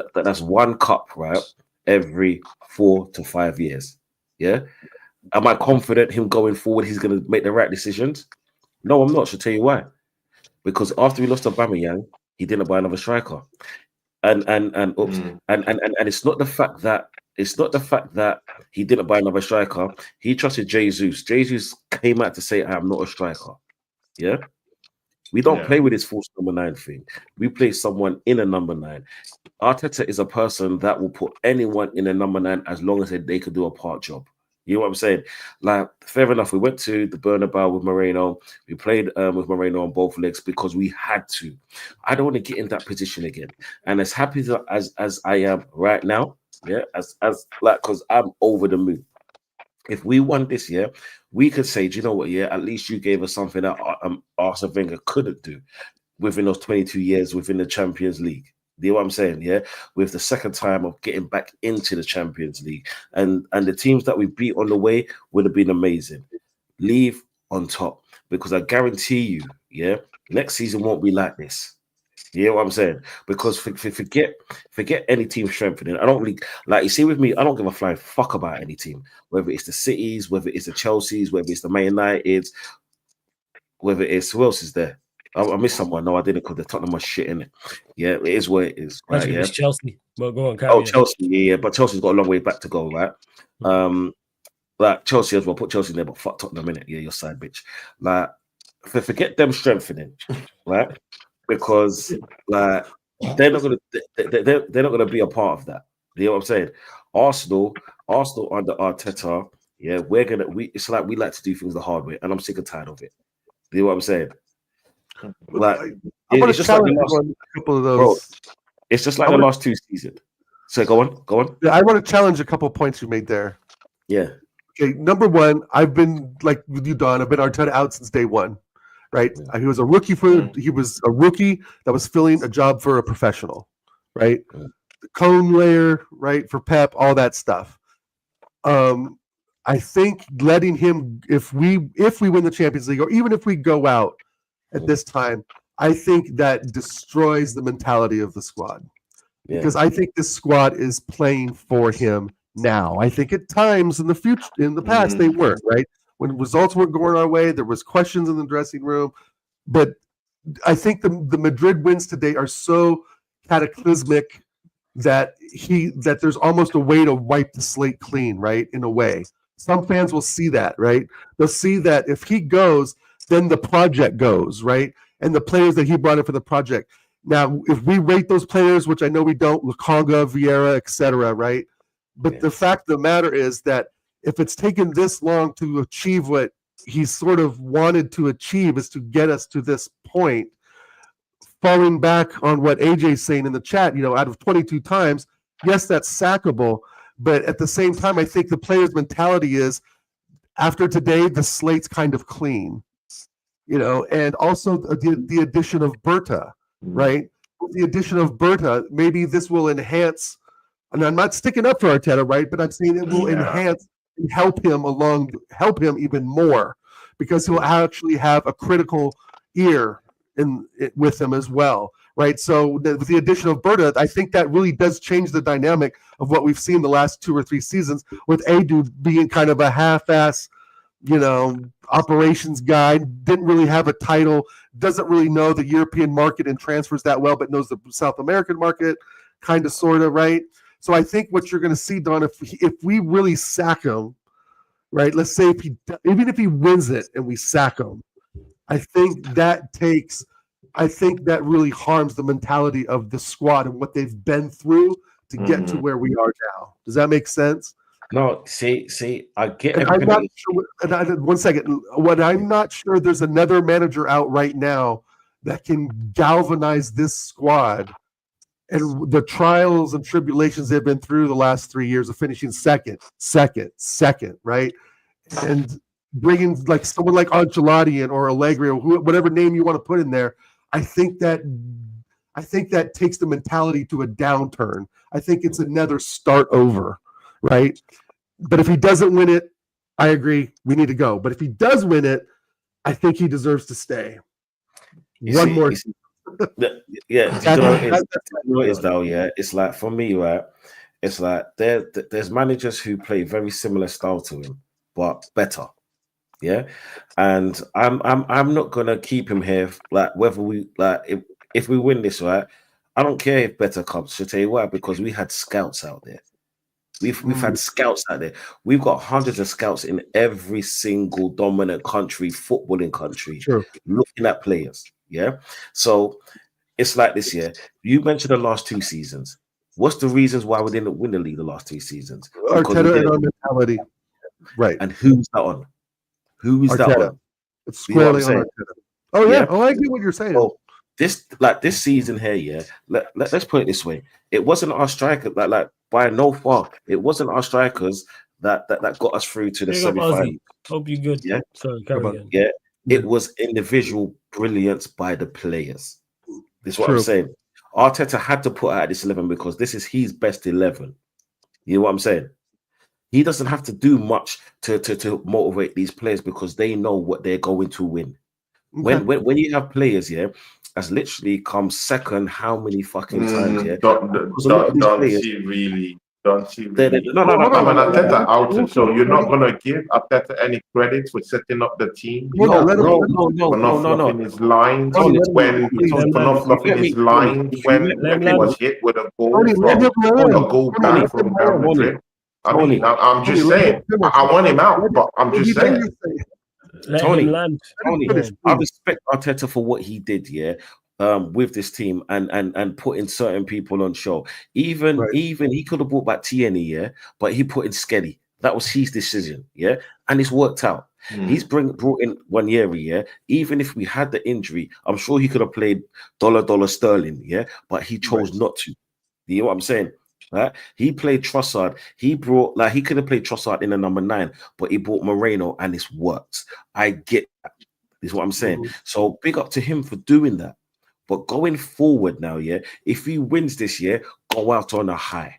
one cup, right? Every 4 to 5 years. Yeah. Am I confident him going forward he's gonna make the right decisions? No, I'm not. Should tell you why. Because after we lost to Aubameyang, he didn't buy another striker. And it's not the fact that he didn't buy another striker. He trusted Jesus. Jesus came out to say, "I am not a striker." Yeah, we don't play with this false number 9 thing. We play someone in a number 9. Arteta is a person that will put anyone in a number 9 as long as they could do a part job. You know what I'm saying? Like, fair enough. We went to the Bernabeu with Moreno. We played with Moreno on both legs because we had to. I don't want to get in that position again. And as happy as I am right now, yeah, as because I'm over the moon. If we won this year, we could say, do you know what? Yeah, at least you gave us something that Arsene Wenger couldn't do within those 22 years within the Champions League. You know what I'm saying? Yeah, with the second time of getting back into the Champions League, and the teams that we beat on the way would have been amazing. Leave on top, because I guarantee you, yeah, next season won't be like this. You know what I'm saying? Because forget any team strengthening. I don't really like, you see with me, I don't give a flying fuck about any team, whether it's the Cities, whether it's the Chelseas, whether it's the Man Uniteds, whether it's who else is there. I missed someone. No, I didn't, because they're Tottenham was shit in it. Yeah, it is what it is. Right? Yeah. It's Chelsea. But go on, carry on. Chelsea, yeah, but Chelsea's got a long way back to go, right? Like Chelsea as well. Put Chelsea in there, but fuck Tottenham in it. Yeah, your side bitch. Like, forget them strengthening, right? Because like they're not gonna be a part of that. You know what I'm saying? Arsenal under Arteta, yeah, it's like we like to do things the hard way, and I'm sick and tired of it. You know what I'm saying? Like, I want it's to just like challenge the you last, on a couple of those. bro, it's just like the last 2 seasons. So go on. Yeah, I want to challenge a couple of points you made there. Yeah. Okay, number one, I've been like with you, Don. I've been Arteta out since day one, right? He was a rookie that was filling a job for a professional, right? The cone layer, right, for Pep, all that stuff. I think letting him, if we win the Champions League, or even if we go out at this time, I think that destroys the mentality of the squad. Yeah. Because I think this squad is playing for him now. I think at times in the past, they weren't, right? When results weren't going our way, there was questions in the dressing room. But I think the Madrid wins today are so cataclysmic that there's almost a way to wipe the slate clean, right? In a way. Some fans will see that, right? They'll see that if he goes, then the project goes, right? And the players that he brought in for the project. Now, if we rate those players, which I know we don't, Lukonga, Vieira, etc., right? But the fact of the matter is that if it's taken this long to achieve what he sort of wanted to achieve, is to get us to this point, falling back on what AJ's saying in the chat, out of 22 times, yes, that's sackable. But at the same time, I think the player's mentality is, after today, the slate's kind of clean, and also the addition of Berta, right? With the addition of Berta, maybe this will enhance, and I'm not sticking up for Arteta, right? But I'm saying it will enhance and help him even more, because he'll actually have a critical ear with him as well, right? So with the addition of Berta, I think that really does change the dynamic of what we've seen the last 2 or 3 seasons, with Adu being kind of a half-ass, operations guy, didn't really have a title, doesn't really know the European market and transfers that well, but knows the South American market, kind of, sort of, right? So I think what you're going to see, Don, if we really sack him, right? Let's say even if he wins it and we sack him, I think that really harms the mentality of the squad and what they've been through to get to where we are now. Does that make sense? No, see, I get and everything. I'm not sure, one second. What I'm not sure, there's another manager out right now that can galvanize this squad and the trials and tribulations they've been through the last 3 years of finishing second, right? And bringing like someone like Ancelotti or Allegri or whatever name you want to put in there. I think that takes the mentality to a downturn. I think it's another start over, right? But if he doesn't win it, I agree, we need to go. But if he does win it, I think he deserves to stay. Yeah. It's like, for me, right? It's like there's managers who play very similar style to him, but better. Yeah, and I'm not gonna keep him here. Like, whether we if we win this, right? I don't care if better comes. To tell you why, because we had scouts out there. We've had scouts out there. We've got hundreds of scouts in every single dominant country, footballing country, looking at players. Yeah, so it's like this year. You mentioned the last 2 seasons. What's the reasons why we didn't win the league the last 2 seasons? Arteta and our mentality, right? And who's that on? Who is that on? It's squarely on Arteta. Oh yeah. Oh, I get what you're saying. Well, this season here, yeah. Let's put it this way: it wasn't our striker that by no far. It wasn't our strikers that got us through to the semi-final. Hope you're good. Yeah. Sorry, carry on. Yeah. It was individual brilliance by the players. This is what I'm saying. Arteta had to put out this 11 because this is his best 11. You know what I'm saying? He doesn't have to do much to motivate these players because they know what they're going to win. Okay. When you have players, yeah, that's literally come second how many fucking times, yeah? Don't see really. No. I'm an Arteta out, so you're not gonna give Arteta any credit for setting up the team. No. His lines when he was hit with a goal back from Real Madrid. I mean, I'm just saying. I want him out, but I'm just saying. Tony, I respect Arteta for what he did, yeah, with this team and putting certain people on show. Even he could have brought back Tierney, yeah, but he put in Skelly. That was his decision, yeah, and it's worked out. He's brought in Wanyeri, yeah. Even if we had the injury, I'm sure he could have played dollar sterling, yeah, but he chose not to. You know what I'm saying? Right? He played Trossard. He could have played Trossard in the number 9, but he brought Moreno, and it's worked. I get that. Is what I'm saying. So big up to him for doing that. But going forward now, yeah, if he wins this year, go out on a high.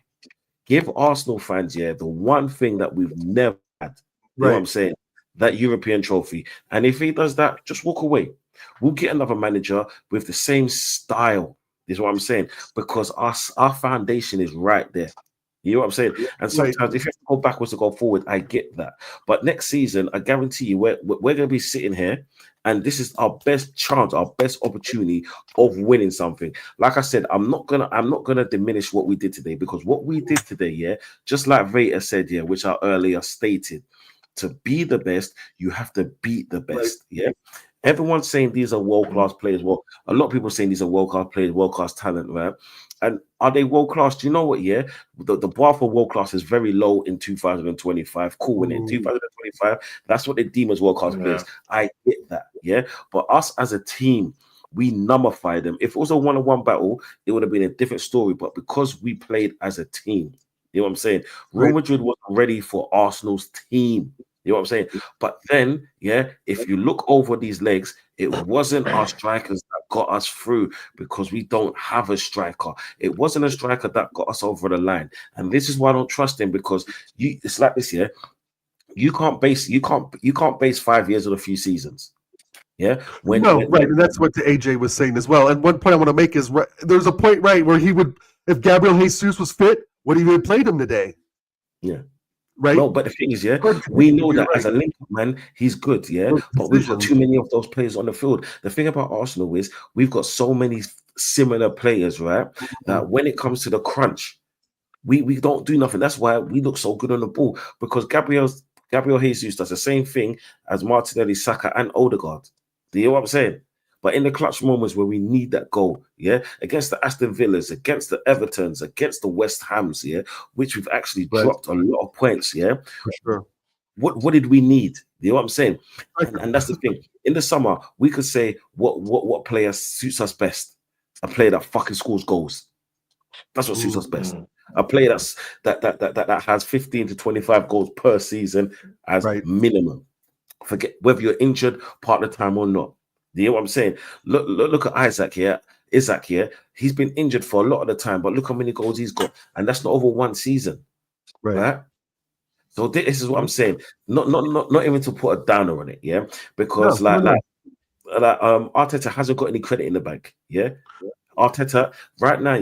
Give Arsenal fans, yeah, the one thing that we've never had. You know what I'm saying? That European trophy. And if he does that, just walk away. We'll get another manager with the same style. Is what I'm saying, because our foundation is right there. You know what I'm saying? And sometimes if you have to go backwards to go forward, I get that. But next season, I guarantee you, we're going to be sitting here, and this is our best chance, our best opportunity of winning something. Like I said, I'm not gonna diminish what we did today, because what we did today, yeah, just like Veta said, yeah, which I earlier stated, to be the best, you have to beat the best. Yeah. Everyone's saying these are world-class players. Well, a lot of people are saying these are world-class players, world-class talent, right? And are they world-class? Do you know what, yeah? The bar for world-class is very low in 2025. Cool, and in 2025, that's what they deem as world-class players. I get that, yeah? But us as a team, we nullify them. If it was a one-on-one battle, it would have been a different story. But because we played as a team, you know what I'm saying? Real Madrid wasn't ready for Arsenal's team. You know what I'm saying? But then, yeah, if you look over these legs, it wasn't our strikers that got us through, because we don't have a striker. It wasn't a striker that got us over the line. And this is why I don't trust him, because it's like this, yeah. you can't base 5 years on a few seasons. Yeah, right, and that's what the AJ was saying as well. And one point I want to make is there's a point where he would, if Gabriel Jesus was fit, would he have played him today? Yeah. Right. No, but the thing is, we know that as a link-up man, he's good, but we've got too many of those players on the field. The thing about Arsenal is we've got so many similar players, right? That when it comes to the crunch, we don't do nothing. That's why we look so good on the ball, because Gabriel Jesus does the same thing as Martinelli, Saka, and Odegaard. Do you know what I'm saying? But in the clutch moments where we need that goal, against the Aston Villas, against the Evertons, against the West Hams, which we've actually dropped a lot of points, For sure. What did we need? You know what I'm saying? And that's the thing. In the summer, we could say what player suits us best. A player that fucking scores goals. That's what suits us best. A player that has 15 to 25 goals per season as minimum. Forget whether you're injured part of the time or not. Do you know what I'm saying? Look at Isaac here. He's been injured for a lot of the time, but look how many goals he's got, and that's not over one season, right? So this is what I'm saying. Not even to put a downer on it, because Arteta hasn't got any credit in the bank, Arteta right now,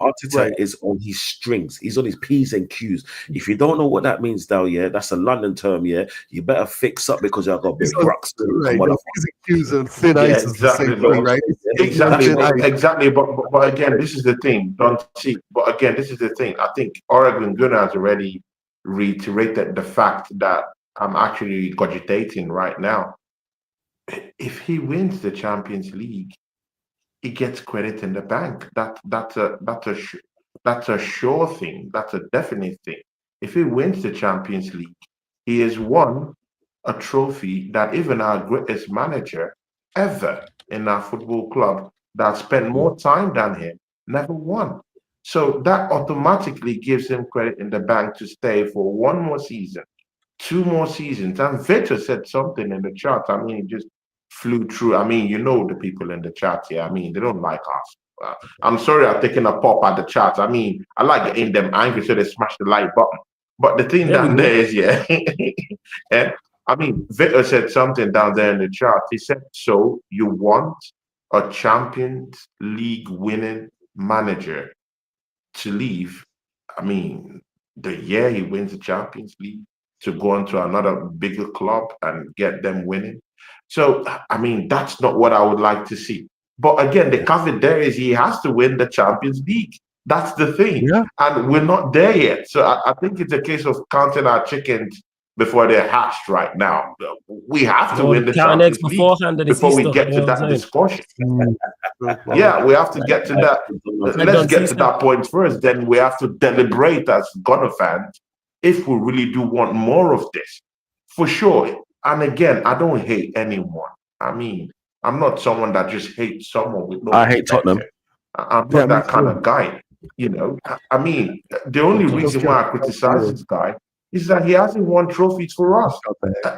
Arteta is on his strings. He's on his P's and Q's. If you don't know what that means, though, that's a London term. You better fix up, because you've got a big rocks. Right, P's and Q's and thin ice is the same thing, right? Exactly. But again, this is the thing. Don't see. But again, this is the thing. I think Oregon Gunnar has already reiterated the fact that I'm actually cogitating right now. If he wins the Champions League, he gets credit in the bank. That's a sure thing. That's a definite thing. If he wins the Champions League, he has won a trophy that even our greatest manager ever in our football club that spent more time than him never won. So that automatically gives him credit in the bank to stay for one more season, 2 more seasons. And Victor said something in the chat. I mean, just flew through. I mean, the people in the chat here. I mean, they don't like us. I'm sorry I'm taking a pop at the chat. I mean, I like getting them angry so they smash the like button. But the thing down there is, I mean, Victor said something down there in the chat. He said, so you want a Champions League winning manager to leave? I mean, the year he wins the Champions League, to go on to another bigger club and get them winning. So, I mean, that's not what I would like to see. But again, the caveat there is he has to win the Champions League. That's the thing. And we're not there yet. So I think it's a case of counting our chickens before they're hatched right now. We have to win the Champions League before we get to that discussion. We have to get to that. Let's get to that point first. Then we have to deliberate as Gunner fans if we really do want more of this. For sure. And again, I don't hate anyone. I mean, I'm not someone that just hates someone with no. I hate Tottenham. I'm not that kind of guy. I mean, the only reason why I criticize this guy is that he hasn't won trophies for us.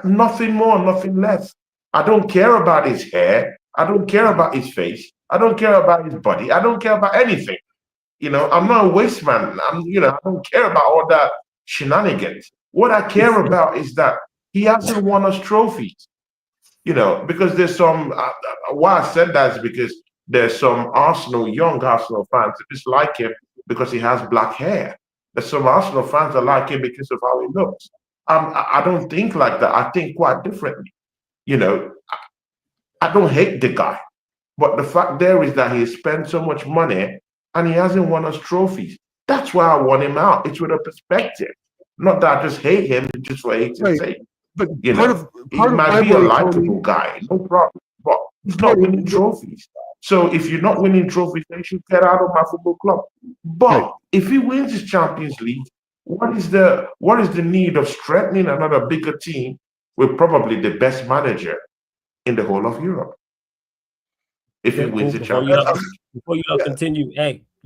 Nothing more, nothing less. I don't care about his hair. I don't care about his face. I don't care about his body. I don't care about anything. I'm not a waste man. I don't care about all that shenanigans. What I care about is that he hasn't won us trophies, because there's some, why I said that is because there's some young Arsenal fans that dislike him because he has black hair. There's some Arsenal fans that like him because of how he looks. I don't think like that. I think quite differently. I don't hate the guy, but the fact there is that he spent so much money and he hasn't won us trophies. That's why I want him out. It's with a perspective. Not that I just hate him just for hating sake. But he might be a likable guy, no problem. But he's not winning trophies. So if you're not winning trophies, then you should get out of my football club. But if he wins his Champions League, what is the need of strengthening another bigger team with probably the best manager in the whole of Europe? If he wins the Champions League. Before you continue,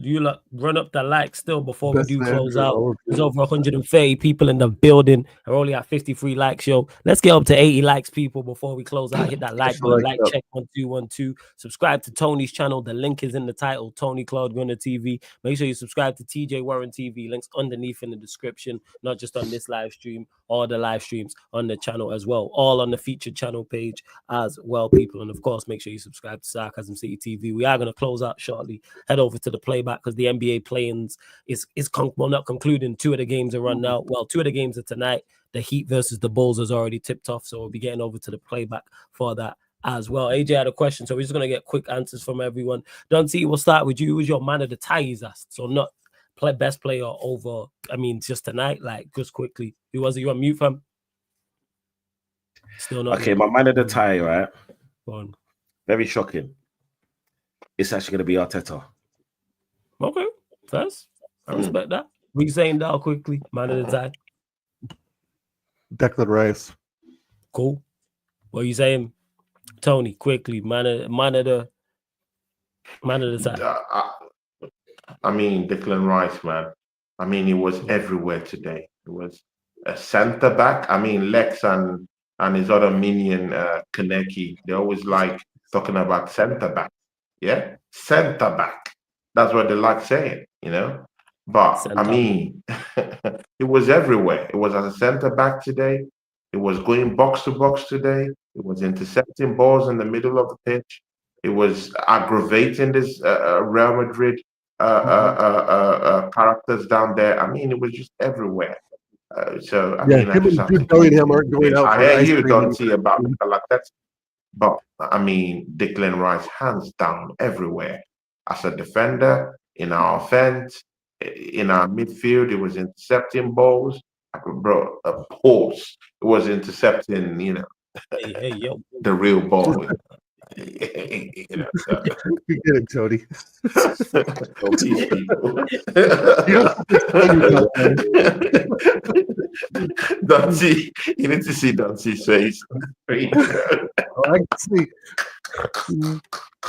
You lot run up the likes still before Best we do man, close Andrew, out. all of you. There's over 130 people in the building. We're only at 53 likes, yo. Let's get up to 80 likes, people, before we close out. Hit that like button, like check 1212. Subscribe to Tony's channel. The link is in the title, Tony Cloud Gunner TV. Make sure you subscribe to TJ Warren TV. Links underneath in the description, not just on this live stream, all the live streams on the channel as well. All on the featured channel page as well, people. And of course, make sure you subscribe to Sarcasm City TV. We are going to close out shortly. Head over to the playback because the NBA play-ins is not concluding. 2 of the games are run now. Well, 2 of the games are tonight. The Heat versus the Bulls is already tipped off, so we'll be getting over to the playback for that as well. AJ had a question, so we're just going to get quick answers from everyone. Dante, we'll start with you. Who was your man of the tie? He's asked. So not best player over, just tonight, like just quickly. Who was it? You on mute, fam? Still not. Okay, my man of the tie, right? Go on. Very shocking. It's actually going to be Arteta. Okay, first. I respect that. We saying that quickly, man of the tie. Declan Rice. Cool. What are you saying, Tony? Quickly, man of the tie. Declan Rice, man. He was everywhere today. It was a centre back. Lex and his other minion, Kaneki, they always like talking about centre back. Yeah, centre back. That's what they like saying, But it was everywhere. It was as a centre back today. It was going box to box today. It was intercepting balls in the middle of the pitch. It was aggravating this Real Madrid characters down there. It was just everywhere. Him and Jude Bellingham aren't going out. I hear you don't see about like that. But Declan Rice, hands down, everywhere. As a defender, in our offense, in our midfield, it was intercepting balls. Bro, of course, it was intercepting, the real ball. We get it, Tony. Dante, you need to see Dante's face. I can see.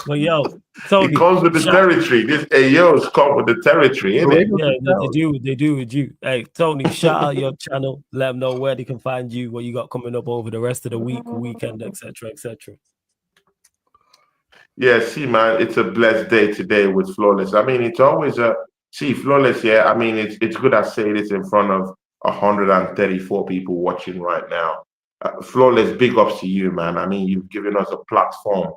Well, yo, Tony, it comes with the territory. These AOs come with the territory, innit? Yeah, they do with you. Hey, Tony, shout out your channel. Let them know where they can find you, what you got coming up over the rest of the week, weekend, etc., etc. Yeah, see, man, it's a blessed day today with Flawless. It's always Flawless. Yeah, it's good I say this in front of 134 people watching right now. Flawless, big ups to you, man. You've given us a platform.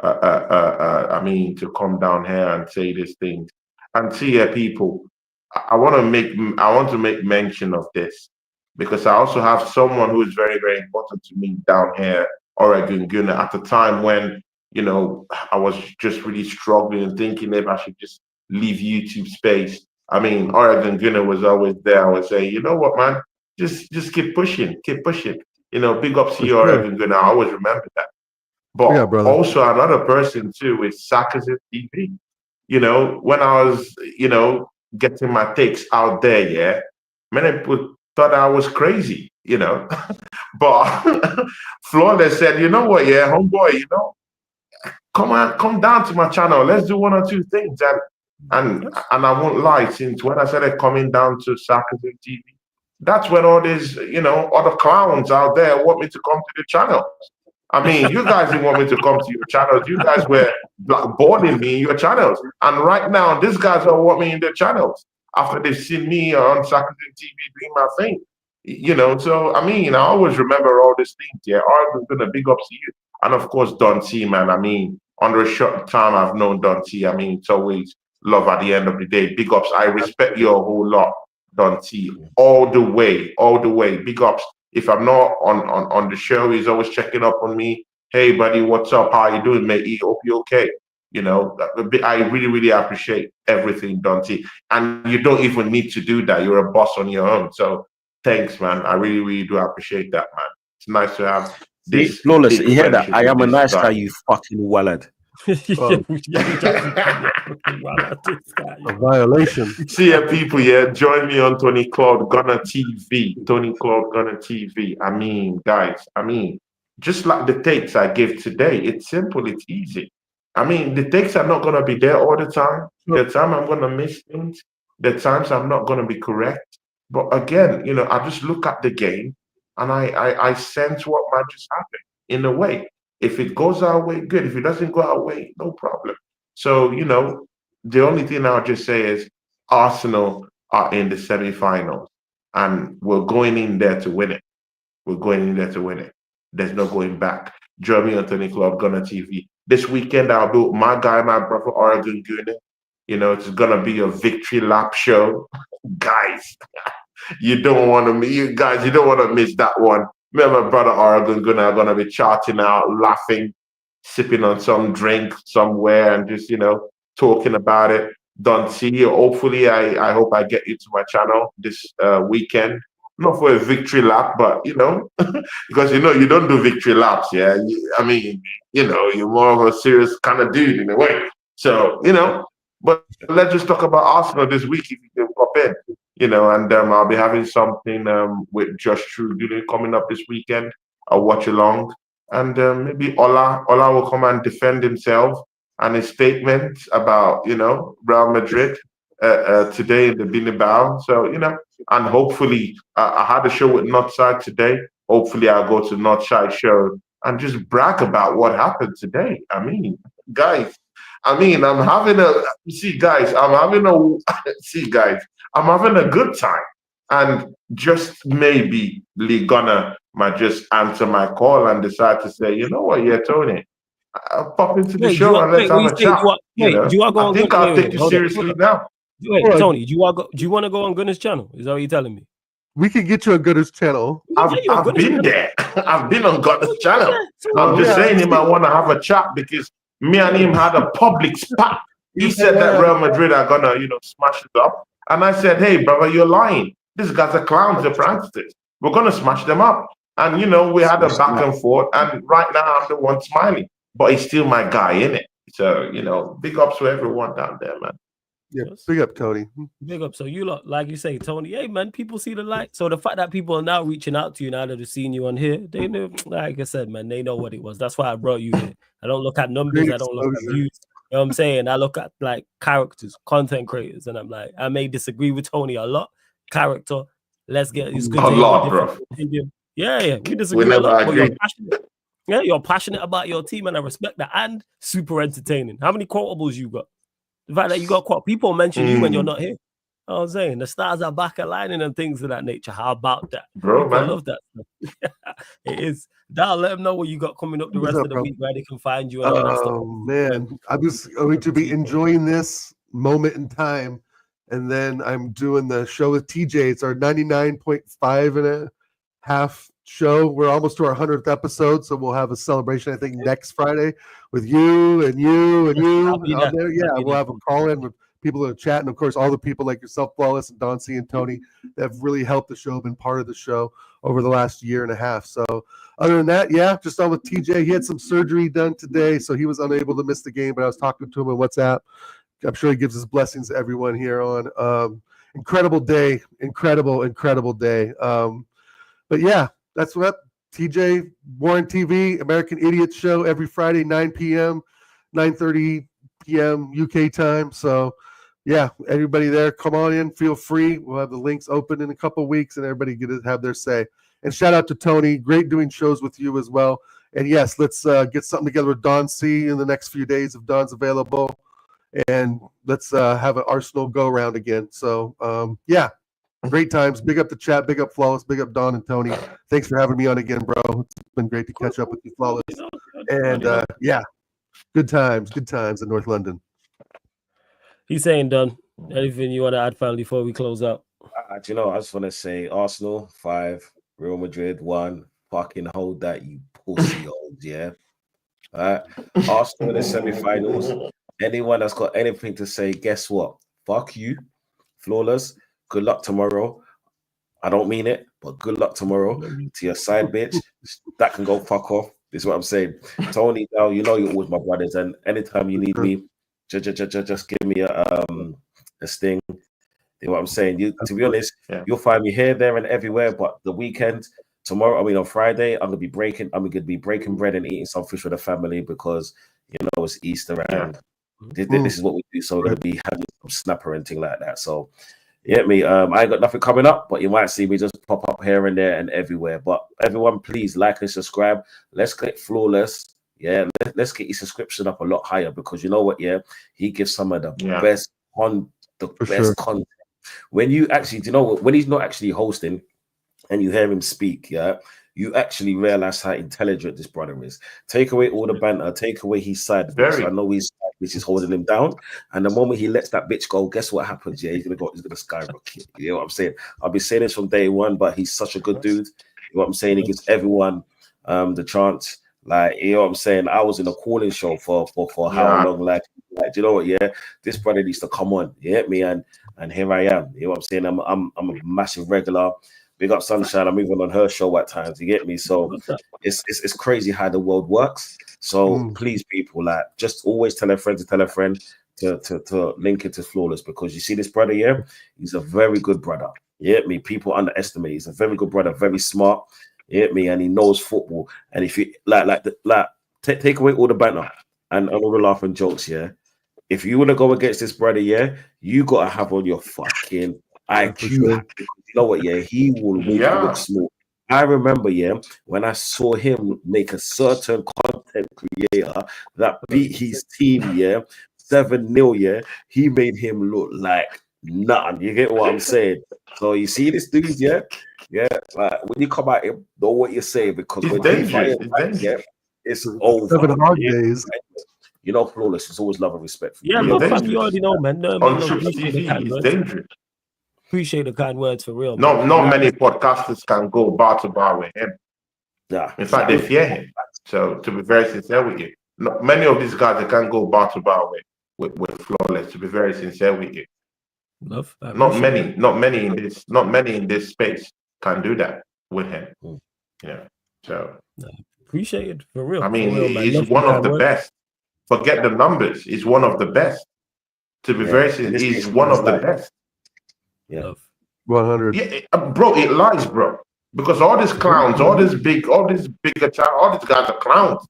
To come down here and say these things. And see, people, I want to make mention of this because I also have someone who is very, very important to me down here, Oregon Gunner, at the time when I was just really struggling and thinking maybe I should just leave YouTube space. Oregon Gunner was always there. I would say, you know what, man, just keep pushing. Big ups to you, Oregon Gunner. I always remember that. But also another person too is Sarcasm TV. When I was, getting my takes out there, yeah, many people thought I was crazy, But Flawless said, you know what, yeah, homeboy, come down to my channel. Let's do 1 or 2 things. And I won't lie, since when I started coming down to Sarcasm TV, that's when all these, other clowns out there want me to come to the channel. You guys didn't want me to come to your channels. You guys were blackboarding me in your channels. And right now, these guys all want me in their channels after they've seen me on Sarcasm TV doing my thing. So, I always remember all these things. Yeah, I'm going to big up to you. And of course, Don T, man. Under a short time I've known Don T, it's always love at the end of the day. Big ups. I respect you a whole lot, Don T. All the way. Big ups. If I'm not on the show, he's always checking up on me. Hey, buddy, what's up? How you doing, mate? Hope you're okay. I really, really appreciate everything, Dante. And you don't even need to do that. You're a boss on your own. So thanks, man. I really, really do appreciate that, man. It's nice to have this. Flawless, you hear that? I am a nice guy, you fucking wallad. A violation. See ya, people. Yeah, join me on Tony Cloud Gunner TV. Tony Cloud Gunner TV. Guys. Just like the takes I gave today, it's simple, it's easy. I mean, the takes are not going to be there all the time. The time I'm going to miss things, the times I'm not going to be correct. But again, I just look at the game and I sense what might just happen in a way. If it goes our way, good. If it doesn't go our way, no problem. So, the only thing I'll just say is Arsenal are in the semi-finals and we're going in there to win it. We're going in there to win it. There's no going back. Jeremy Anthony Club, Gunner TV. This weekend, I'll be with my guy, my brother, Oregon Gunner. It's going to be a victory lap show. Guys, you don't want to miss that one. Me and my brother, Oregon Gunner, are going to be charting out, laughing, sipping on some drink somewhere and just, talking about it. Don't see you. Hopefully, I hope I get you to my channel this weekend. Not for a victory lap, but because you don't do victory laps, yeah. You're more of a serious kind of dude in a way. So but let's just talk about Arsenal this week if you can pop in, and I'll be having something with Josh True coming up this weekend. I'll watch along, and maybe Ola will come and defend himself and his statement about Real Madrid today in the Bilbao. So and hopefully I had a show with Northside today. Hopefully I'll go to Northside show and just brag about what happened today. I mean, guys, I'm having a good time. And just maybe Lee Gunner might just answer my call and decide to say, you know what, yeah, Tony, I'll pop into the show and let's have a chat. I think I'll take you seriously now. Wait, Tony, do you want to go on Gunner's channel? Is that what you're telling me? We can get you on Gunner's channel. I've been there. I've been on Gunner's channel. I'm just saying him I want to have a chat because me and him had a public spat. He said that Real Madrid are gonna, smash it up. And I said, hey, brother, you're lying. These guys are clowns, they're pranksters. We're gonna smash them up. And we had a back and forth, and right now I'm the one smiling. But he's still my guy, innit? So, big ups to everyone down there, man. Yeah, big up, Tony. Big up. So you lot, like you say, Tony, hey man, people see the light. So the fact that people are now reaching out to you now that they've seen you on here, they know, like I said, man, they know what it was. That's why I brought you here. I don't look at numbers, I don't look at views. You know what I'm saying? I look at like characters, content creators, and I'm like, I may disagree with Tony a lot. Character, it's good a lot, bro. Yeah, we disagree a lot, but you're passionate. Yeah, you're passionate about your team, and I respect that. And super entertaining. How many quotables you got? The fact that you got people mention you when you're not here. You know what I'm saying? The stars are back aligning and things of that nature. How about that? Bro, man. I love that. It is. That'll let them know what you got coming up the rest of the week, where they can find you. And man, I'm just going to be enjoying this moment in time. And then I'm doing the show with TJ. It's our 99.5 and a half show. We're almost to our 100th episode, so we'll have a celebration, I think, next Friday with you and you and you out there. Yeah, we'll have a call in with people in the chat, and of course, all the people like yourself, Flawless, and Don C and Tony that have really helped the show, been part of the show over the last year and a half. So other than that, yeah, just on with TJ. He had some surgery done today, so he was unable to miss the game, but I was talking to him on WhatsApp. I'm sure he gives his blessings to everyone here on. Incredible day. Incredible day. But yeah, that's what TJ Warren TV, American Idiot Show every Friday, 9 p.m., 9:30 p.m. UK time. So yeah, everybody there, come on in, feel free. We'll have the links open in a couple of weeks and everybody get to have their say. And shout out to Tony. Great doing shows with you as well. And yes, let's get something together with Don C in the next few days if Don's available. And let's have an Arsenal go round again. So yeah. Great times. Big up the chat. Big up Flawless. Big up Don and Tony. Thanks for having me on again, bro. It's been great to catch up with you, Flawless. And yeah, good times in North London. He's saying, Don, anything you want to add, family, before we close out? I just want to say Arsenal 5, Real Madrid 1. Fucking hold that, you pussy holes, yeah. All right. Arsenal in the semi-finals. Anyone that's got anything to say, guess what? Fuck you, Flawless. Good luck tomorrow. I don't mean it, but good luck tomorrow to your side bitch. That can go fuck off. This is what I'm saying. Tony, now you're always my brothers, and anytime you need me, just give me a sting. You know what I'm saying? To be honest, you'll find me here, there, and everywhere. But the weekend, tomorrow, on Friday, I'm gonna be breaking bread and eating some fish with the family because it's Easter and this is what we do. So we're going to be having some snapper and thing like that. So, I ain't got nothing coming up, but you might see me just pop up here and there and everywhere. But everyone, please like and subscribe. Let's get Flawless. Yeah, let's get your subscription up a lot higher, because you know what? Yeah, he gives some of the best content. When you actually, when he's not actually hosting and you hear him speak, you actually realize how intelligent this brother is. Take away all the banter, take away his side bitch. I know his side bitch is holding him down, and the moment he lets that bitch go, guess what happens? Yeah, he's gonna skyrocket. You know what I'm saying? I've been saying this from day one, but he's such a good dude. You know what I'm saying? He gives everyone the chance. Like, you know what I'm saying? I was in a calling show for how long? Like, you know what? Yeah, this brother needs to come on. You get me? And here I am. You know what I'm saying? I'm a massive regular. Big up Sunshine. I'm even on her show at times. You get me? So it's crazy how the world works. So please, people, like, just always tell a friend to link into Flawless, because you see this brother here, he's a very good brother. You get me? People underestimate. He's a very good brother, very smart. You get me? And he knows football. And if you take away all the banter and all the laugh and jokes, if you want to go against this brother, you gotta have on your fucking IQ. You know what? He will make you look small. I remember, when I saw him make a certain content creator that beat his team, 7-0, he made him look like nothing. You get what I'm saying? So you see this dude, like, when you come at him, know what you say, because when it's over. 7 hard days. You know, Flawless is always love and respect for you. You already know, man. It's dangerous. Appreciate the kind words, for real. Not many podcasters can go bar to bar with him. Yeah. In fact, they fear him. So, to be very sincere with you, many of these guys, they can't go bar to bar with Flawless. To be very sincere with you, not many in this space can do that with him. So appreciate it, for real. I mean, he's one of the best. Forget the numbers. He's one of the best. To be very sincere, he's one of the best. 100. Bro, it lies, bro. Because all these clowns, all these guys are clowns.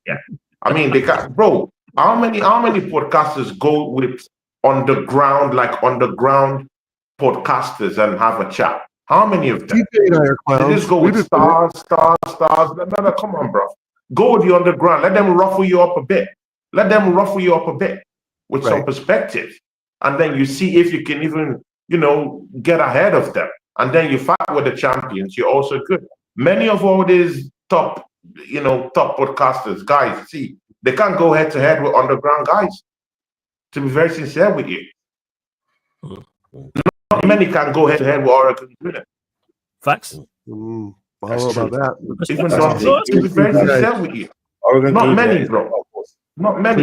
I mean, they got, bro. How many podcasters go with underground podcasters and have a chat? How many of them? TJ and I are clowns. They just go with stars. No, come on, bro. Go with the underground. Let them ruffle you up a bit. With some perspective. And then you see if you can even, get ahead of them. And then you fight with the champions. You're also good. Many of all these top podcasters, guys, see, they can't go head to head with underground guys. To be very sincere with you. Not many can go head to head with Oracle. Facts. I don't know about that. Even though, to be very sincere with you. Not many, bro. Not many.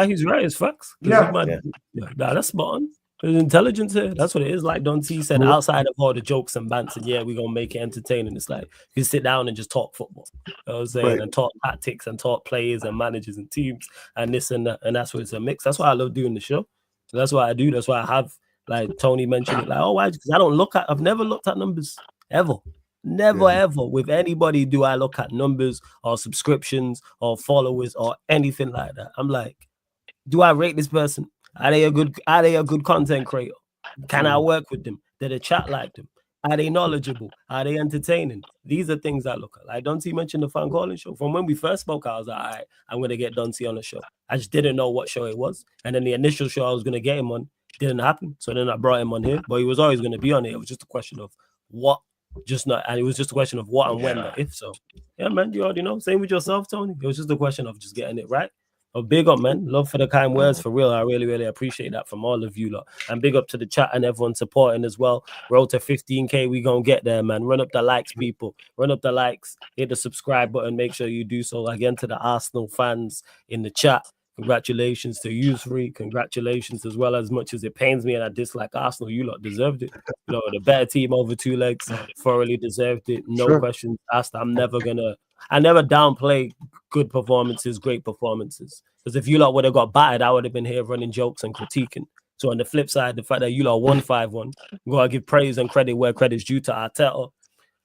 He's right, it's facts. That's spot on. There's intelligence here. That's what it is. Like Don T said, outside of all the jokes and bants, and we're gonna make it entertaining. It's like you sit down and just talk football. You know what I'm saying? And talk tactics and talk players and managers and teams and this and that. And that's what it's a mix. That's why I love doing the show. That's why I do. That's why I have, like Tony mentioned it, like, why? Because I've never looked at numbers ever. Never ever with anybody do I look at numbers or subscriptions or followers or anything like that. I'm like, do I rate this person? Are they a good content creator? Can I work with them? Did the chat like them? Are they knowledgeable? Are they entertaining? These are things I look at. Like Dante mentioned the fan calling show. From when we first spoke, I was like, all right, I'm going to get Dante on the show. I just didn't know what show it was. And then the initial show I was going to get him on didn't happen. So then I brought him on here. But he was always going to be on it. It was just a question of what, and it was just a question of what and when, not if. So, yeah, man, you already know. Same with yourself, Tony. It was just a question of just getting it right. But big up, man. Love for the kind words, for real. I really, really appreciate that from all of you lot. And big up to the chat and everyone supporting as well. Road to 15K. We gonna get there, man. Run up the likes, people. Run up the likes. Hit the subscribe button. Make sure you do so. Again, to the Arsenal fans in the chat, congratulations to you three. Congratulations as well. As much as it pains me and I dislike Arsenal, you lot deserved it. You know, the better team over 2 legs. Thoroughly deserved it. No questions asked. I never downplay good performances, great performances. Because if you lot would have got battered, I would have been here running jokes and critiquing. So on the flip side, the fact that you lot won 5-1, you gotta give praise and credit where credit's due to Arteta.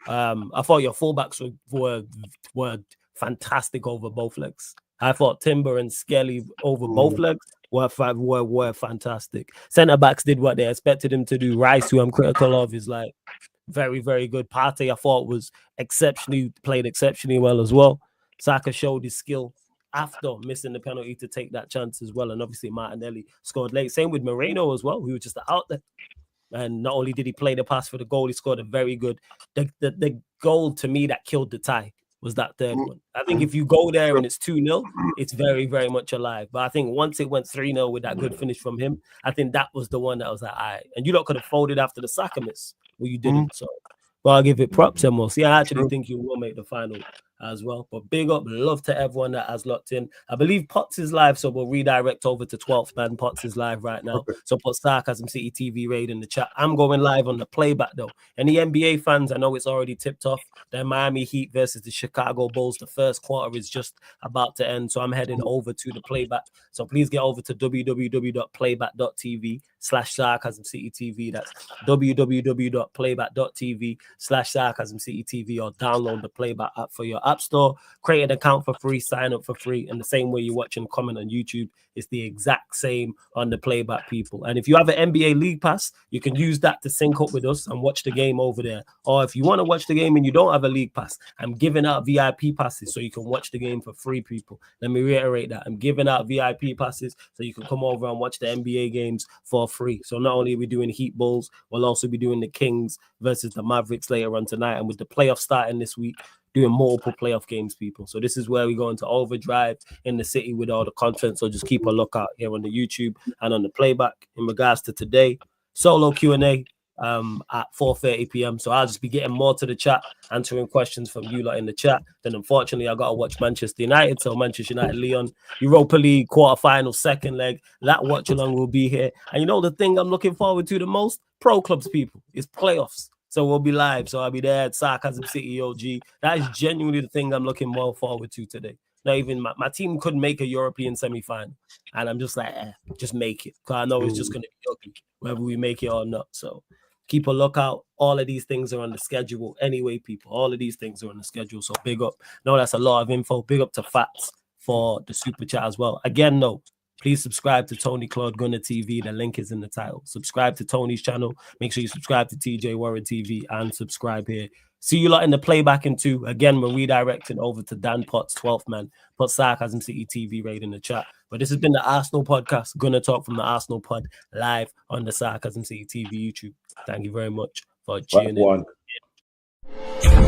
I thought your fullbacks were fantastic over both legs. I thought Timber and Skelly over both legs were fantastic. Centre backs did what they expected him to do. Rice, who I'm critical of, is like very, very good. Partey, I thought, was played exceptionally well as well. Saka showed his skill after missing the penalty to take that chance as well. And obviously Martinelli scored late. Same with Moreno as well, who was just out there. And not only did he play the pass for the goal, he scored a very good. The goal to me that killed the tie was that third one. I think if you go there and it's 2-0, it's very, very much alive. But I think once it went 3-0 with that good finish from him, I think that was the one that was like, all right. And you lot could have folded after the Saka miss. Well, you didn't. So, but I'll give it props, and we'll see. I actually think you will make the final as well. But big up, love to everyone that has locked in. I believe Potts is live, so we'll redirect over to 12th man. Potts is live right now. So put Sarcasm City TV raid in the chat. I'm going live on the playback though. Any NBA fans, I know it's already tipped off. The Miami Heat versus the Chicago Bulls. The first quarter is just about to end, so I'm heading over to the playback. So please get over to www.playback.tv/Sarcasm City TV. That's www.playback.tv/Sarcasm City TV, or download the playback app for your app store. Create an account for free, sign up for free, and the same way you watch and comment on YouTube is the exact same on the playback, people. And if you have an NBA League Pass, you can use that to sync up with us and watch the game over there. Or if you want to watch the game and you don't have a League Pass, I'm giving out VIP passes so you can watch the game for free, people. Let me reiterate that. I'm giving out VIP passes so you can come over and watch the NBA games for free. So not only are we doing Heat Bulls, we'll also be doing the Kings versus the Mavericks later on tonight. And with the playoffs starting this week, doing multiple playoff games, people. So this is where we go into overdrive in the city with all the content. So just keep a lookout here on the YouTube and on the playback. In regards to today, solo Q&A at 4:30 p.m. So I'll just be getting more to the chat, answering questions from you lot in the chat. Then unfortunately I got to watch Manchester United. So Manchester United Lyon Europa League quarterfinal second leg. That watch along will be here. And you know the thing I'm looking forward to the most? Pro clubs, people. It's playoffs. So we'll be live. So I'll be there at Sarcasm City OG. That is genuinely the thing I'm looking more forward to today. Not even my team couldn't make a European semi-final. And I'm just like, just make it. Because I know it's just going to be ugly, whether we make it or not. So keep a lookout. All of these things are on the schedule anyway, people. All of these things are on the schedule. So big up. No, that's a lot of info. Big up to Fathz for the super chat as well. Again, no. Please subscribe to Tony Claude Gunner TV. The link is in the title. Subscribe to Tony's channel. Make sure you subscribe to TJ Warren TV and subscribe here. See you lot in the playback in 2. Again, we're redirecting over to Dan Potts, 12th man. Put Sarcasm City TV raid in the chat. But this has been the Arsenal podcast. Gonna talk from the Arsenal pod live on the Sarcasm City TV YouTube. Thank you very much for tuning in.